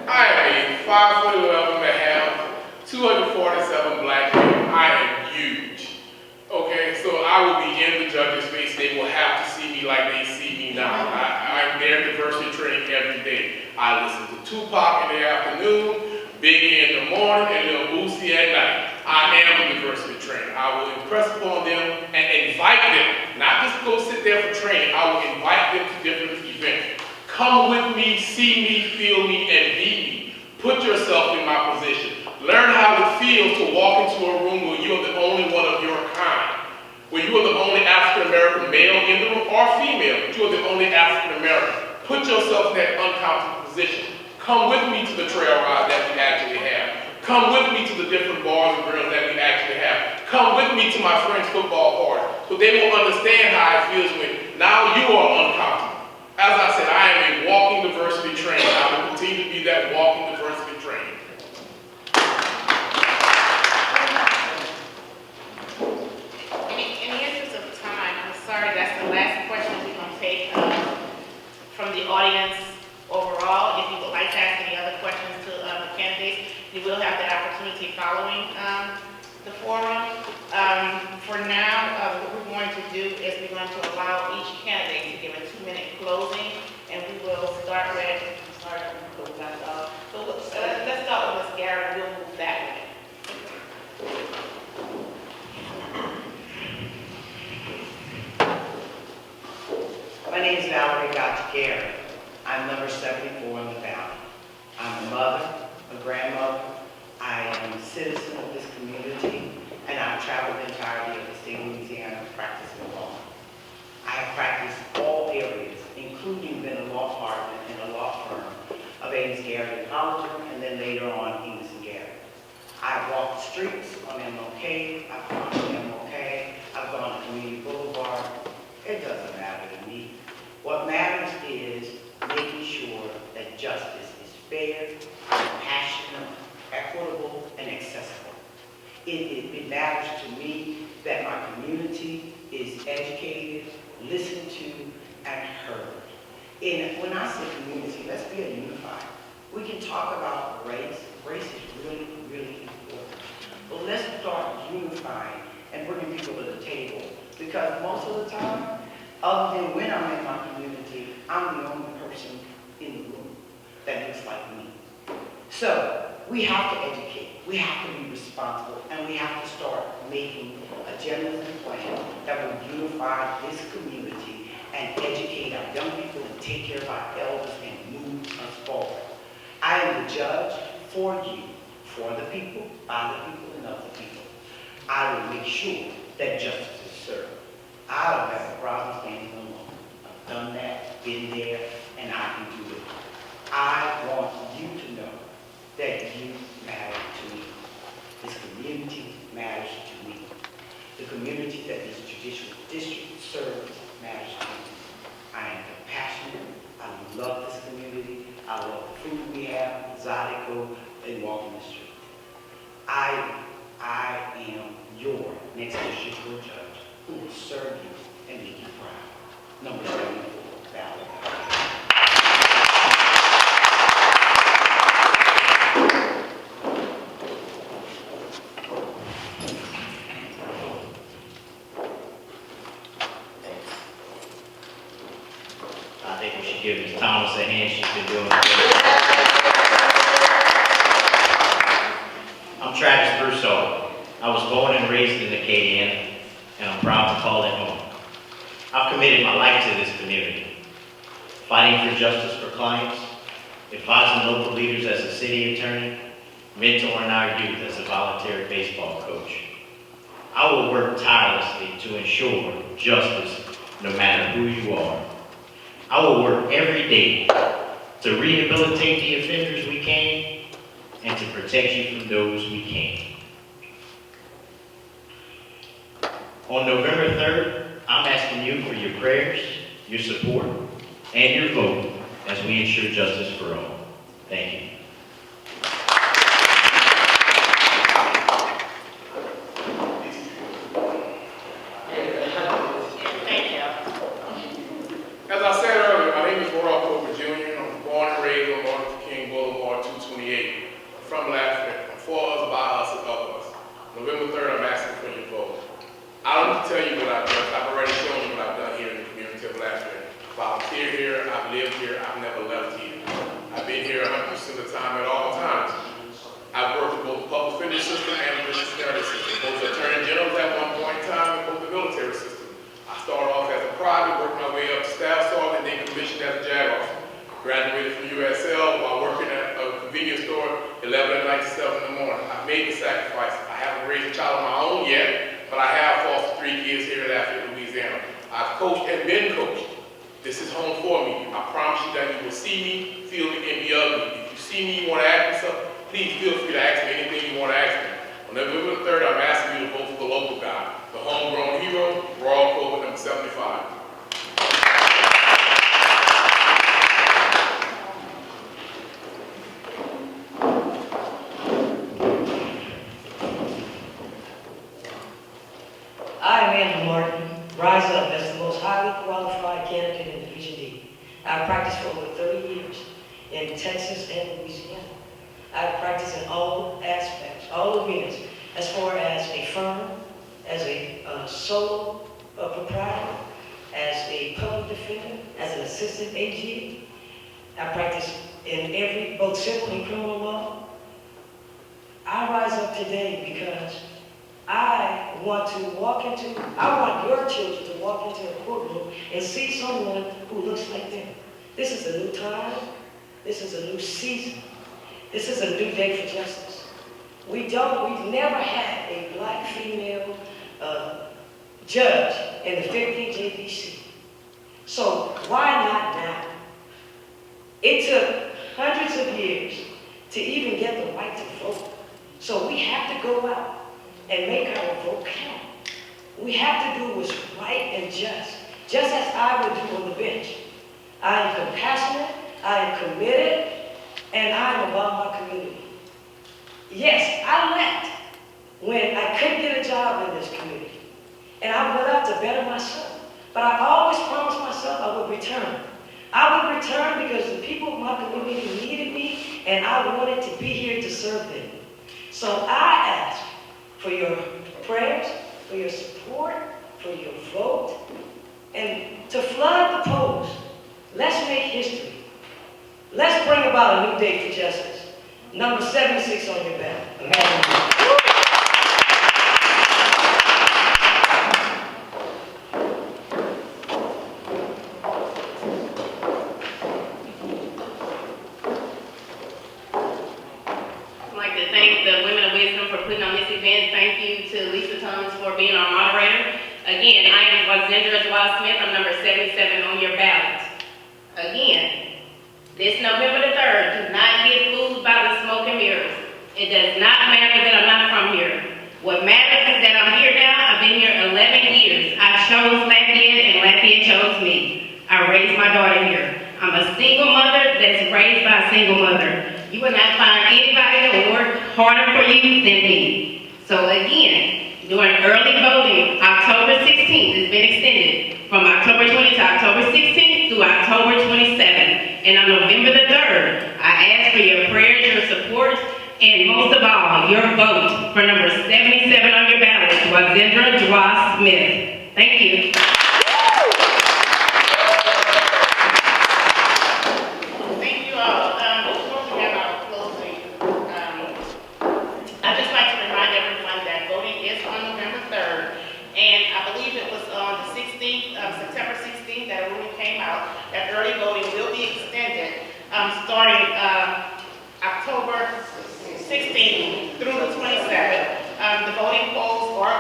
I am a 5'11" and a half, 247 black men. I am huge. Okay, so I will be in the judge's face. They will have to see me like they see me now. I'm their diversity training every day. I listen to Tupac in the afternoon, Biggie in the morning, and Lil Boosie at night. I am diversity trained. I will impress upon them and invite them, not just go sit there for training. I will invite them to different events. Come with me, see me, feel me, and be me. Put yourself in my position. Learn how it feels to walk into a room where you're the only one of your kind. Where you are the only African-American male in the room, or female, but you are the only African-American. Put yourself in that uncomfortable position. Come with me to the trail ride that we actually have. Come with me to the different bars and grills that we actually have. Come with me to my friend's football party, so they will understand how it feels when now you are uncomfortable. As I said, I am a walking diversity trainer. I will continue to be that walking diversity trainer. In the interest of time, I'm sorry, that's the last question we're going to take from the audience overall. If you would like to ask any other questions to the candidates, you will have that opportunity following the forum. For now, what we're going to do is we're going to allow each candidate to give a 2-minute closing, and we will start with, let's start with Ms. Garrett. We'll move that way. My name is Valerie Garrett. I'm number 74 in the family. I'm a mother, a grandmother. I am a citizen of this community, and I've traveled the entirety of the state of Louisiana practicing law. I have practiced all areas, including being a law partner in a law firm of Amos Garrett and Hollinger, and then later on Amos and Garrett. I've walked the streets on MLK, I've gone to MLK, I've gone to Community Boulevard. It doesn't matter to me. What matters is making sure that justice is fair, compassionate, equitable, and accessible. It matters to me that my community is educated, listened to, and heard. And when I say community, let's be unified. We can talk about race. Race is really, really important. But let's start unifying and bringing people to the table. Because most of the time, other than when I'm in my community, I'm the only person in the room that looks like me. So we have to educate, we have to be responsible, and we have to start making agendas and plans that will unify this community and educate our young people and take care of our elders and move us forward. I am the judge for you, for the people, by the people, and of the people. I will make sure that justice is served. I don't have a problem standing alone. I've done that, been there, and I can do it. I want you to know that you matter to me. This community matters to me. The community that this judicial district serves matters to me. I am compassionate. I love this community. I love the food we have, Zydeco, and walking the street. I am your next district court judge who will serve you and make you proud. Number 74, Valerie. I think we should give Ms. Thomas a hand. She's been doing a good job. I'm Travis Broussard. I was born and raised in Acadiana, and I'm proud to call it home. I've committed my life to this community, fighting for justice for clients, advising local leaders as a city attorney, mentoring our youth as a volunteer baseball coach. I will work tirelessly to ensure justice no matter who you are. I will work every day to rehabilitate the offenders we can and to protect you from those we can't. On November 3rd, I'm asking you for your prayers, your support, and your vote as we ensure justice for all. Thank you. As I said earlier, my name is Copeland Jr. I'm born and raised on Martin Luther King Boulevard, 228. I'm from Lafayette. I'm for us, by us, and of us. November 3rd, I'm asking for your vote. I don't need to tell you what I've done. I've already shown you what I've done here in the community of Lafayette. Volunteer here, I've lived here, I've never left here. I've been here 100% of the time at all times. I've worked with both the public defender system and the disciplinary system, both the attorney generals at one point in time and both the military system. I started off as a private, worked my way up to staff sergeant, and then commissioned as a JAG officer. Graduated from USL while working at a convenience store 11 at night to 7 in the morning. I've made the sacrifice. I haven't raised a child of my own yet, but I have fostered 3 kids here in Lafayette, Louisiana. I've coached and been coached. This is home for me. I promise you that you will see me, feel me, and be of me. If you see me, you want to ask me something, please feel free to ask me anything you want to ask me. On November 3rd, I'm asking you to vote for the local guy, the homegrown hero, Royal Copeland, number 75. I, Amanda Martin, rise up as the most highly qualified candidate in Division D. I've practiced for over 30 years in Texas and Louisiana. I've practiced in all aspects, all arenas, as far as a firm, as a solo proprietor, as a public defender, as an assistant AG. I practice in both civil and criminal law. I rise up today because I want your children to walk into a courtroom and see someone who looks like them. This is a new time. This is a new season. This is a new day for justice. We've never had a black female judge in the 15th JDC. So why not now? It took hundreds of years to even get the right to vote. So we have to go out and make our vote count. We have to do what's right and just as I would do on the bench. I am compassionate, I am committed, and I am about my community. Yes, I left when I couldn't get a job in this community. And I went out to better myself. But I always promised myself I would return. I would return because the people of my community needed me, and I wanted to be here to serve them. So I ask for your prayers, for your support, for your vote, and to flood the polls. Let's make history. Let's bring about a new day for justice. Number 76 on your ballot. For being our moderator. Again, I am Smith. I'm number 77 on your ballot. Again, this November the 3rd, do not get fooled by the smoke and mirrors. It does not matter that I'm not from here. What matters is that I'm here now. I've been here 11 years. I chose Lafayette and Lafayette chose me. I raised my daughter here. I'm a single mother that's raised by a single mother. You will not find anybody that will work harder for you than me. So again, during early voting, October 16th has been extended from October 20th to October 16th through October 27th. And on November the 3rd, I ask for your prayers, your support, and most of all, your vote for number 77 on your ballot, Wazindra Smith. Thank you. Thank you all. Before we have our closing, I'd just like to starting October 16th through the 27th. The voting polls are,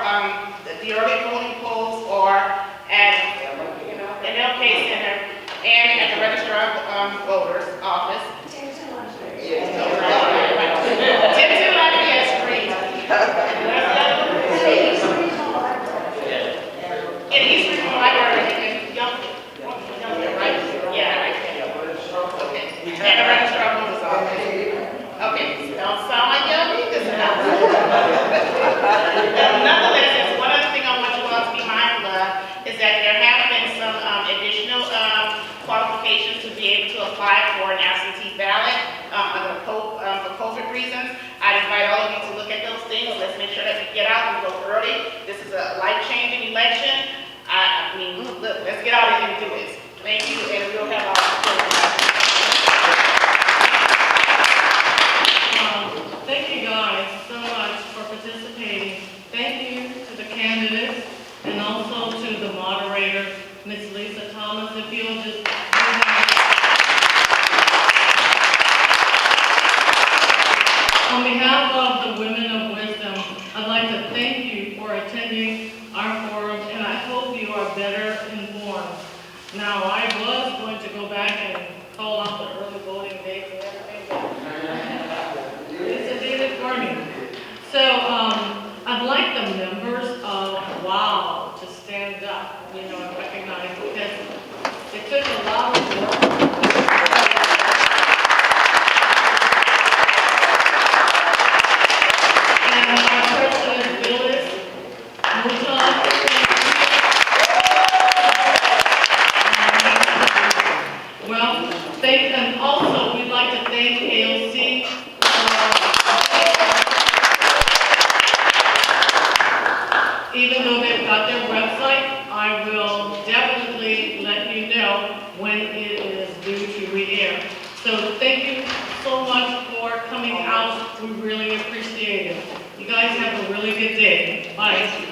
the early voting polls are at an LK Center and at the Register of Voters office. 10 Lafayette Street. In East Regional Library in Youngton, right? Yeah, right there. Okay. And the Register of Voters office. Okay, don't sound like y'all need this now. Nonetheless, there's one other thing I want you all to be mindful of is that there have been some additional qualifications to be able to apply for an absentee ballot for COVID reasons. I invite all of you to look at those things. Let's make sure that we get out and vote early. This is a life-changing election. I mean, look, let's get out and do this. Thank you, and we'll have our support. Thank you guys so much for participating. Thank you to the candidates and also to the moderator, Ms. Lisa Thomas. If you'll just on behalf of the Women of Wisdom, I'd like to thank you for attending our forum, and I hope you are better informed. Now, I was going to go back and call out the early voting dates and everything, but it's did it for me. So, I'd like the members of WOW to stand up, and recognize, because it took a lot of work. And our president, Phyllis Mouton. Well, and also we'd like to thank AOC. Even though they've got their website, I will definitely let you know when it is due to re-air. So thank you so much for coming out. We really appreciate it. You guys have a really good day. Bye.